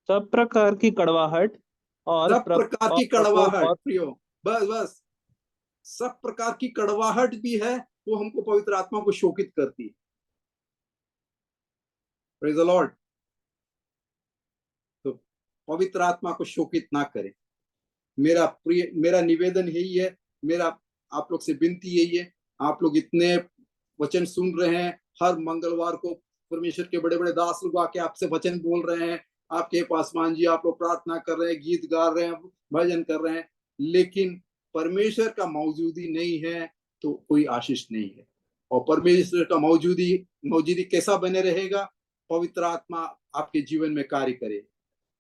सब प्रकार की कड़वाहट और सब प्रकार की कड़वाहट और प्रियो, बस सब प्रकार की कड़वाहट भी है, वो हमको पवित्र आत्मा को शोकित करती है। Praise the Lord. तो पवित्र आत्मा को शोकित ना करें। मेरा निवेदन यही है, मेरा आप लोग से विनती यही है। आप लोग इतने वचन सुन रहे हैं, हर मंगलवार को परमेश्वर के बड़े बड़े दास लोग आके आपसे वचन बोल रहे हैं, आपके पासवान जी, आप लोग प्रार्थना कर रहे हैं, गीत गा रहे हैं, भजन कर रहे हैं, लेकिन परमेश्वर का मौजूदी नहीं है तो कोई आशीष नहीं है। और परमेश्वर का मौजूदी कैसा बने रहेगा? पवित्र आत्मा आपके जीवन में कार्य करे,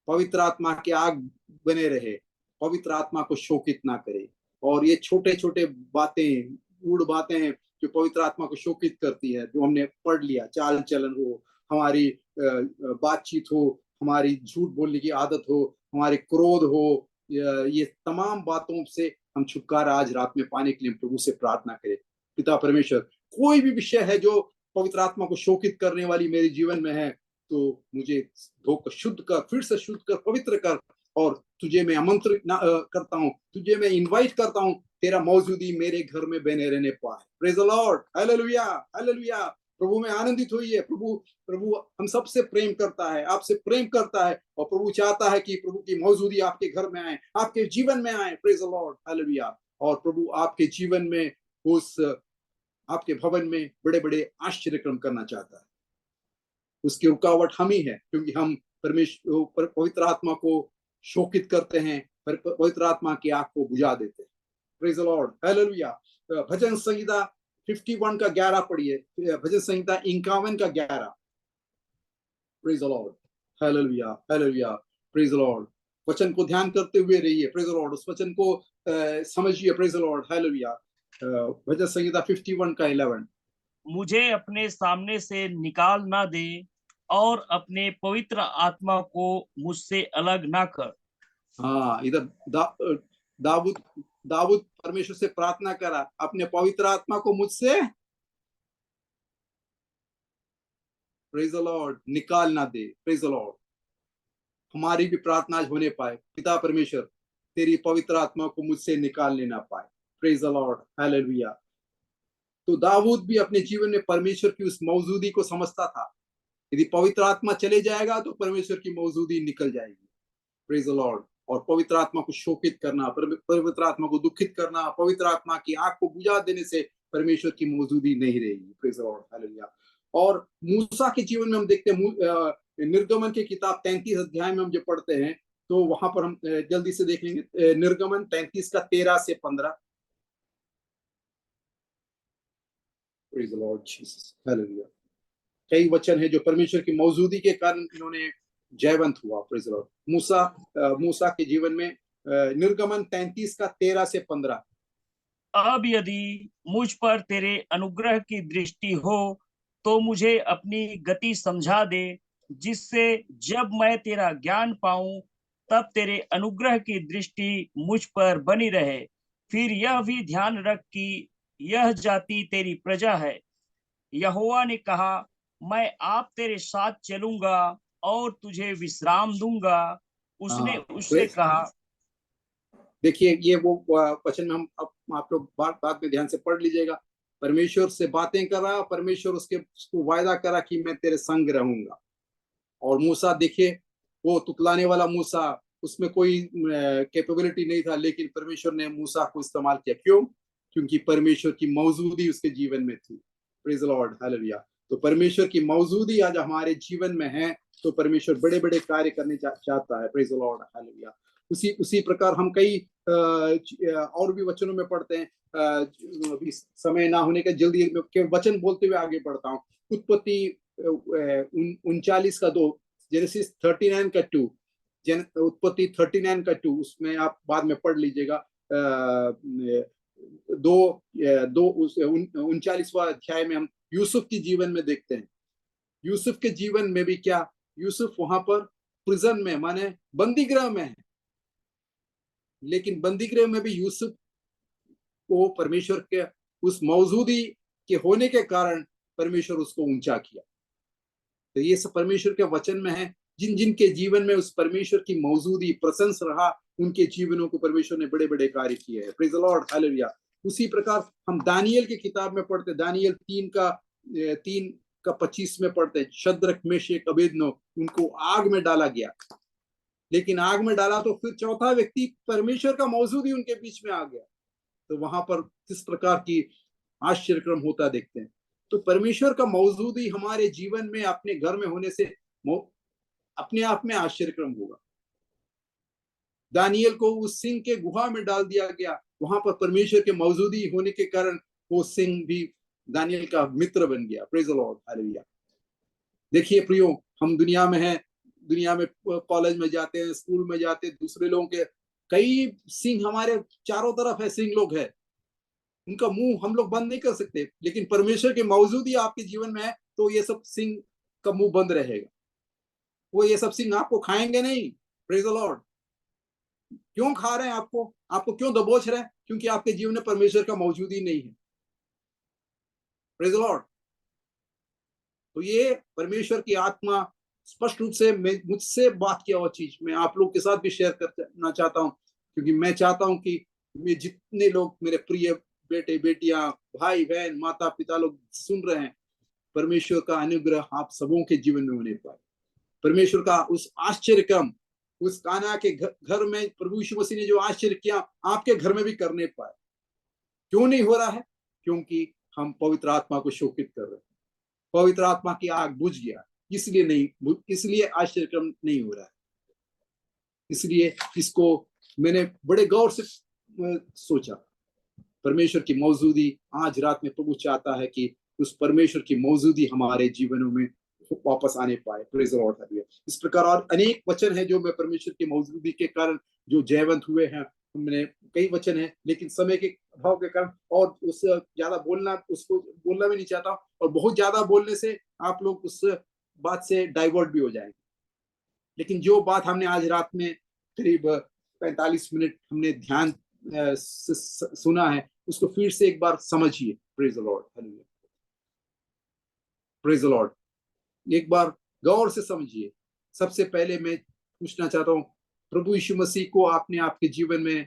पवित्र आत्मा की आग बने रहे, पवित्र आत्मा को शोकित ना करे। और ये छोटे छोटे बातें, गूढ़ बातें जो पवित्र आत्मा को शोकित करती है, जो हमने पढ़ लिया, चाल चलन हो, हमारी बातचीत हो, हमारी झूठ बोलने की आदत हो, हमारे क्रोध हो, ये तमाम बातों से हम छुटकारा आज रात में पाने के लिए प्रभु से प्रार्थना करें। पिता परमेश्वर, कोई भी विषय है जो पवित्र आत्मा को शोकित करने वाली मेरे जीवन में है, तो मुझे धोकर शुद्ध कर, फिर से शुद्ध कर, पवित्र कर, और तुझे मैं आमंत्रित करता हूँ, तुझे मैं इनवाइट करता हूँ, तेरा मौजूदी मेरे घर में बने रहने पाए। Praise the Lord, hallelujah, hallelujah. प्रभु में आनंदित होइए। प्रभु हम सबसे प्रेम करता है, आपसे प्रेम करता है, और प्रभु चाहता है कि प्रभु की मौजूदी आपके घर में आए, आपके जीवन में आए। Praise the Lord, hallelujah. और प्रभु आपके जीवन में, उस आपके भवन में बड़े बड़े आश्चर्य क्रम करना चाहता है। उसकी रुकावट हम ही है, क्योंकि हम परमेश्वर पवित्र आत्मा को शोकित करते हैं, पवित्र आत्मा की आग को बुझा देते हैं। Praise the Lord, hallelujah. भजन संहिता 51 का 11 पढ़िए, भजन संहिता 51 का 11। Praise the Lord, hallelujah, hallelujah, praise the Lord. वचन को ध्यान करते हुए रहिए, प्रेज द लॉर्ड, उस वचन को समझिए। Praise the Lord, hallelujah. भजन संहिता 51 का 11। मुझे अपने सामने से निकाल ना दे और अपने पवित्र आत्मा को मुझसे अलग ना कर। हाँ, इधर दाऊद परमेश्वर से प्रार्थना करा, अपने पवित्र आत्मा को मुझसे, प्रेज द लॉर्ड, निकाल ना दे। Praise the Lord. हमारी भी प्रार्थना आज होने पाए, पिता परमेश्वर तेरी पवित्र आत्मा को मुझसे निकाल लेना पाए। Praise the Lord, hallelujah. तो दाऊद भी अपने जीवन में परमेश्वर की उस मौजूदी को समझता था। यदि पवित्र आत्मा चले जाएगा तो परमेश्वर की मौजूदी निकल जाएगी। Praise the Lord. और पवित्र आत्मा को शोकित करना, पवित्र आत्मा को दुखित करना, पवित्र आत्मा की आग को बुझा देने से परमेश्वर की मौजूदी नहीं रहेगी। Praise the Lord, hallelujah. और मूसा के जीवन में हम देखते हैं, निर्गमन की किताब 33 अध्याय में हम जो पढ़ते हैं, तो वहां पर हम जल्दी से देख लेंगे। निर्गमन 33 का 13 से 15। Praise the Lord Jesus, hallelujah. कई वचन है जो परमेश्वर की मौजूदी के कारण इन्होंने जयवंत हुआ। Praise the Lord. मूसा के जीवन में निर्गमन 33 का 13 से 15। अब यदि मुझ पर तेरे अनुग्रह की दृष्टि हो तो मुझे अपनी गति समझा दे, जिससे जब मैं तेरा ज्ञान पाऊं तब तेरे अनुग्रह की दृष्टि मुझ पर बनी रहे। फिर यह भी ध्यान रख कि यह जाति तेरी प्रजा है। यहोवा ने कहा, मैं आप तेरे साथ चलूंगा और तुझे विश्राम दूंगा। उसने उससे कहा, देखिए ये वो वचन में हम आप लोग बाद में ध्यान से पढ़ लीजिएगा। परमेश्वर से बातें करा, परमेश्वर उसको वायदा करा कि मैं तेरे संग रहूंगा। और मूसा, देखिए वो तुतलाने वाला मूसा, उसमें कोई कैपेबिलिटी नहीं था, लेकिन परमेश्वर ने मूसा को इस्तेमाल किया। क्यों? क्योंकि परमेश्वर की मौजूदी उसके जीवन में थी। Praise the Lord, hallelujah. तो परमेश्वर की मौजूदी आज हमारे जीवन में है, तो परमेश्वर बड़े बड़े कार्य करने चाहता है। Praise the Lord, hallelujah. उसी प्रकार हम कई और भी वचनों में पढ़ते हैं। अभी समय ना होने का जल्दी केवल वचन बोलते हुए आगे बढ़ता हूँ। उत्पत्ति 39 का 2, जेनेसिस 39 का 2, उत्पत्ति 39 का 2, उसमें आप बाद में पढ़ लीजिएगा। 39वां अध्याय में हम यूसुफ के जीवन में देखते हैं। यूसुफ के जीवन में भी क्या, यूसुफ वहां पर प्रिजन में, माने बंदी गृह में है, लेकिन बंदी गृह में भी यूसुफ को परमेश्वर के उस मौजूदी के होने के कारण परमेश्वर उसको ऊंचा किया। तो ये सब परमेश्वर के वचन में है। जिन जिन के जीवन में उस परमेश्वर की मौजूदी प्रेजेंस रहा, उनके जीवनों को परमेश्वर ने बड़े बड़े कार्य किए हैं। Praise the Lord, hallelujah. उसी प्रकार हम दानियल की किताब में पढ़ते, दानियल 3 का 25 में पढ़ते, शद्रक, मेशक, अबेदनो, उनको आग में डाला गया। लेकिन आग में डाला तो फिर चौथा व्यक्ति परमेश्वर का मौजूदी उनके बीच में आ गया। तो वहां पर किस प्रकार की आश्चर्यक्रम होता देखते हैं। तो परमेश्वर का मौजूदी हमारे जीवन में अपने घर में होने से अपने आप में आश्चर्यक्रम होगा। दानियल को उस सिंह के गुहा में डाल दिया गया, वहां पर परमेश्वर के मौजूदी होने के कारण वो सिंह भी दानियल का मित्र बन गया। Praise the Lord, hallelujah. देखिए प्रियो, हम दुनिया में हैं, दुनिया में कॉलेज में जाते हैं, स्कूल में जाते हैं, दूसरे लोगों के कई सिंह हमारे चारों तरफ है, सिंह लोग है। उनका मुंह हम लोग बंद नहीं कर सकते, लेकिन परमेश्वर की मौजूदगी आपके जीवन में है तो ये सब सिंह का मुंह बंद रहेगा। वो ये सब सिंह आपको खाएंगे नहीं। Praise the Lord. क्यों खा रहे हैं आपको? आपको क्यों दबोच रहे हैं? क्योंकि आपके जीवन में परमेश्वर का मौजूदगी नहीं है। Praise the Lord. तो ये परमेश्वर की आत्मा स्पष्ट रूप से मुझसे बात किया हुआ चीज मैं आप लोग के साथ भी शेयर करना चाहता हूं, क्योंकि मैं चाहता हूं कि मैं जितने लोग मेरे प्रिय बेटे बेटियां भाई बहन माता पिता लोग सुन रहे हैं, परमेश्वर का अनुग्रह आप सबों के जीवन में होने पाए। परमेश्वर का उस आश्चर्य काम उस काना के घर में प्रभु यीशु मसीह ने जो आश्चर्य किया आपके घर में भी करने पाए। क्यों नहीं हो रहा है? क्योंकि हम पवित्र आत्मा को शोकित कर रहे हैं। पवित्र आत्मा की आग बुझ गया, इसलिए नहीं, इसलिए आश्चर्यक्रम नहीं हो रहा है। इसलिए इसको मैंने बड़े गौर से सोचा। परमेश्वर की मौजूदगी आज रात में प्रभु चाहता है कि उस परमेश्वर की मौजूदगी हमारे जीवनों में वापस आने पाए। Praise the Lord. इस प्रकार और अनेक वचन है जो मैं परमेश्वर की मौजूदगी के कारण जो जयवंत हुए हैं। हमने कई वचन है, लेकिन समय के अभाव के कारण और उससे ज्यादा उसको बोलना भी नहीं चाहता, और बहुत ज्यादा बोलने से आप लोग उस बात से डाइवर्ट भी हो जाएंगे। लेकिन जो बात हमने आज रात में करीब 45 मिनट हमने ध्यान सुना है, उसको फिर से एक बार समझिए। Praise the Lord. Hallelujah. Praise the Lord. एक बार गौर से समझिए। सबसे पहले मैं पूछना चाहता हूँ, प्रभु यीशु मसीह को आपने आपके जीवन में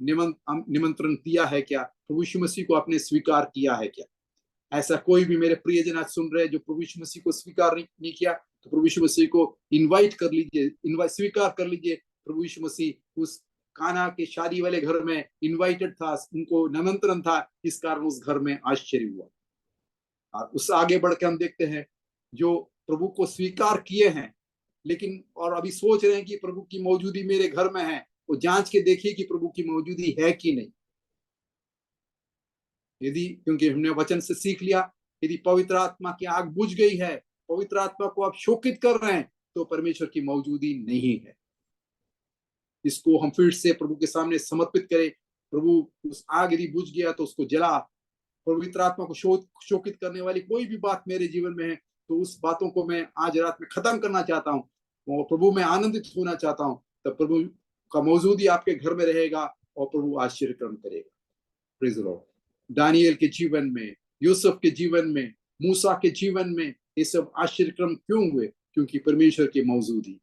निमंत्रण दिया है क्या? प्रभु यीशु मसीह को आपने स्वीकार किया है क्या? ऐसा कोई भी मेरे प्रियजन आज सुन रहे हैं जो प्रभु यीशु मसीह को स्वीकार नहीं किया, तो प्रभु यीशु मसीह को इनवाइट कर लीजिए, स्वीकार कर लीजिए। प्रभु यीशु मसीह उस काना के शादी वाले घर में इनवाइटेड था, उनको निमंत्रण था, इस कारण उस घर में आश्चर्य हुआ। और उस आगे बढ़ के हम देखते हैं जो प्रभु को स्वीकार किए हैं लेकिन और अभी सोच रहे हैं कि प्रभु की मौजूदगी मेरे घर में है, वो जांच के देखिए कि प्रभु की मौजूदगी है कि नहीं। यदि, क्योंकि हमने वचन से सीख लिया, यदि पवित्र आत्मा की आग बुझ गई है, पवित्र आत्मा को आप शोकित कर रहे हैं, तो परमेश्वर की मौजूदगी नहीं है। इसको हम फिर से प्रभु के सामने समर्पित करें। प्रभु उस आग यदि बुझ गया तो उसको जला। पवित्र आत्मा को शोकित करने वाली कोई भी बात मेरे जीवन में है तो उस बातों को मैं आज रात में खत्म करना चाहता हूँ और प्रभु में आनंदित होना चाहता हूँ। तब प्रभु का मौजूदगी आपके घर में रहेगा और प्रभु आश्चर्य कर्म करेगा। Praise the Lord. दानियल के जीवन में, यूसुफ के जीवन में, मूसा के जीवन में ये सब आश्चर्य कर्म क्यों हुए? क्योंकि परमेश्वर की मौजूदगी।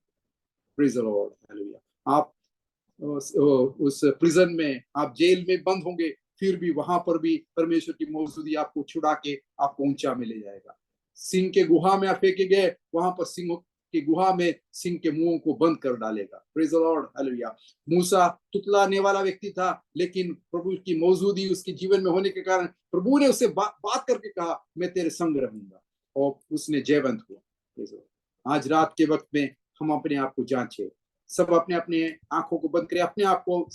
Praise the Lord. हालेलुया। आप उस प्रिजन में, आप जेल में बंद होंगे, फिर भी वहां पर भी परमेश्वर की मौजूदगी आपको छुड़ा के आपको ऊंचा में ले जाएगा। सिंह के गुहा में आप फेंके गए, वहां पर सिंह की गुहा में सिंह के मुंह को बंद कर डालेगा। Praise the Lord. हालेलुया। मूसा तुतलाने वाला व्यक्ति था, लेकिन प्रभु की मौजूदगी उसके जीवन में होने के कारण प्रभु ने उससे बात करके कहा, मैं तेरे संग रहूंगा, और उसने जयवंत हुआ। आज रात के वक्त में हम अपने आप को जांचे। सब अपने अपने आंखों को बंद करें, अपने आप को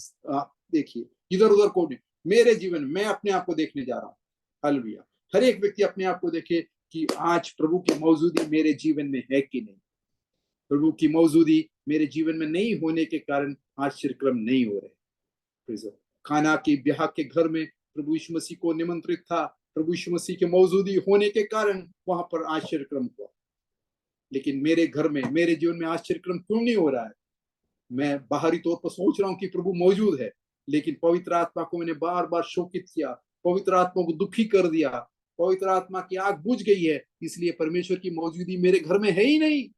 देखिए, इधर उधर को नहीं। मेरे जीवन में मैं अपने आप को देखने जा रहा हूँ। हालेलुया। हर एक व्यक्ति अपने आप को देखे कि आज प्रभु की मौजूदगी मेरे जीवन में है कि नहीं। प्रभु की मौजूदगी मेरे जीवन में नहीं होने के कारण आश्चर्य कर्म नहीं हो रहे। खाना की ब्याह के घर में प्रभु यीशु मसीह को निमंत्रित था, प्रभु यीशु मसीह की मौजूदगी होने के कारण वहां पर आश्चर्य कर्म हुआ। लेकिन मेरे घर में, मेरे जीवन में आश्चर्य कर्म क्यों नहीं हो रहा है? मैं बाहरी तौर पर सोच रहा हूँ कि प्रभु मौजूद है, लेकिन पवित्र आत्मा को मैंने बार बार शोकित किया, पवित्र आत्मा को दुखी कर दिया, पवित्र आत्मा की आग बुझ गई है, इसलिए परमेश्वर की मौजूदगी मेरे घर में है ही नहीं,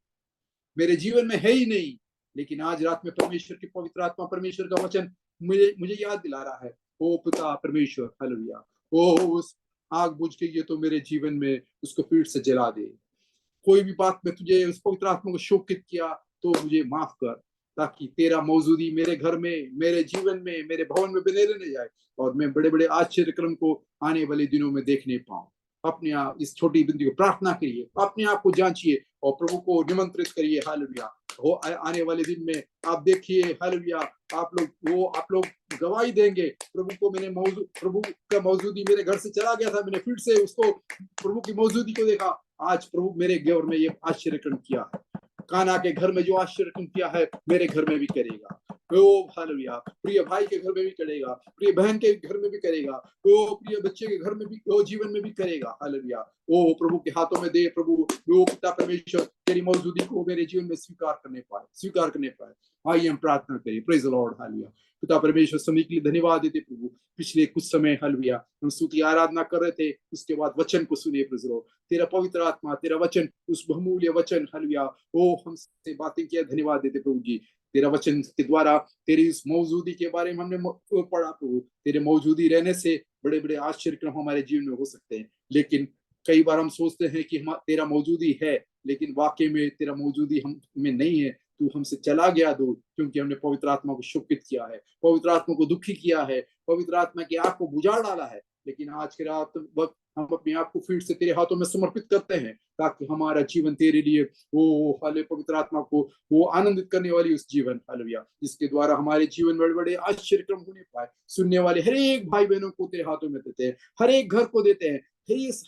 मेरे जीवन में है ही नहीं। लेकिन आज रात में परमेश्वर की पवित्र आत्मा, परमेश्वर का वचन मुझे याद दिला रहा है, ओ पिता परमेश्वर, हालेलुया, ओ उस आग बुझ गई है तो मेरे जीवन में उसको फिर से जला दे। कोई भी बात में तुझे उस पवित्र आत्मा को शोकित किया तो मुझे माफ कर, ताकि तेरा मौजूदगी मेरे घर में, मेरे जीवन में, मेरे भवन में बने रहने जाए और मैं बड़े बड़े आश्चर्य क्रम को आने वाले दिनों में देखने पाऊं। अपने आप इस छोटी बिंदी को प्रार्थना करिए, अपने आप को जांचिए और प्रभु को निमंत्रित करिए। हालेलुया। हो आने वाले दिन में आप देखिए, हालेलुया, आप लोग गवाही देंगे, प्रभु को मैंने प्रभु का मौजूदगी मेरे घर से चला गया था, मैंने फिर से उसको प्रभु की मौजूदगी को देखा। आज प्रभु मेरे घर में ये आश्चर्य कर्म किया है। काना के घर में जो आश्चर्य किया है मेरे घर में भी करेगा। ओ हालेलुया, प्रिय भाई के घर में भी करेगा, प्रिय बहन के घर में भी करेगा, ओ प्रिय बच्चे के घर में भी, ओ जीवन में भी करेगा। हालेलुया, ओ प्रभु के हाथों में दे प्रभु। ओ पिता परमेश्वर तेरी मौजूदगी को मेरे जीवन में स्वीकार करने पाए। आइए हम प्रार्थना करें। Praise the Lord. हालेलुया, पिता परमेश्वर समय के लिए धन्यवाद देते प्रभु। पिछले कुछ समय हालेलुया हम स्तुति आराधना कर रहे थे, उसके बाद वचन को सुनिए प्रेज द लॉर्ड। तेरा पवित्र आत्मा, तेरा वचन, उस बहुमूल्य वचन हालेलुया ओ हमसे बातें किया, धन्यवाद देते प्रभु जी। तेरा वचन के द्वारा तेरी इस मौजूदी के बारे में हमने पढ़ा प्रभु। तेरे मौजूदी रहने से बड़े बड़े आश्चर्य क्रम हमारे जीवन में हो सकते हैं, लेकिन कई बार हम सोचते हैं कि हम तेरा मौजूदी है, लेकिन वाकई में तेरा मौजूदी हम में नहीं है। तू हमसे चला गया दूर, क्योंकि हमने पवित्र आत्मा को शोकित किया है, पवित्र आत्मा को दुखी किया है, पवित्र आत्मा की आग को बुझा डाला है। लेकिन आज के रात वक्त हम अपने आप को फिर से तेरे हाथों में समर्पित करते हैं, ताकि हमारा जीवन तेरे लिए वो हाले पवित्र आत्मा को वो आनंदित करने वाली उस जीवन हालेलुया, जिसके द्वारा हमारे जीवन बड़े बड़े आश्चर्य क्रम होने पाए। सुनने वाले हर एक भाई बहनों को तेरे हाथों में देते हैं, हर एक घर को देते हैं,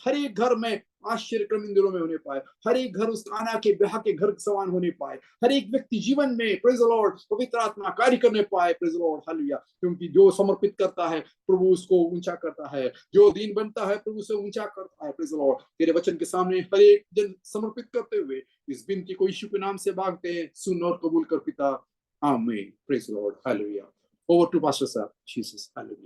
हर एक घर में आश्चर्य क्रम इन दिनों में होने पाए, हर एक घर उस काना के ब्याह के घर समान होने पाए, हर एक व्यक्ति जीवन में प्रेज द लॉर्ड पवित्र आत्मा कार्य करने पाए। प्रेज द लॉर्ड हालेलुया, क्योंकि जो समर्पित करता है प्रभु उसको ऊंचा करता है, जो दीन बनता है प्रभु से ऊंचा करता है। प्रेज द लॉर्ड, तेरे वचन के सामने हर एक जन समर्पित करते हुए इस विनती को यीशु के नाम से मांगते हैं, सुन और कबूल कर पिता, आमीन। Praise the Lord hallelujah. Over to pastor साहब। Jesus hallelujah.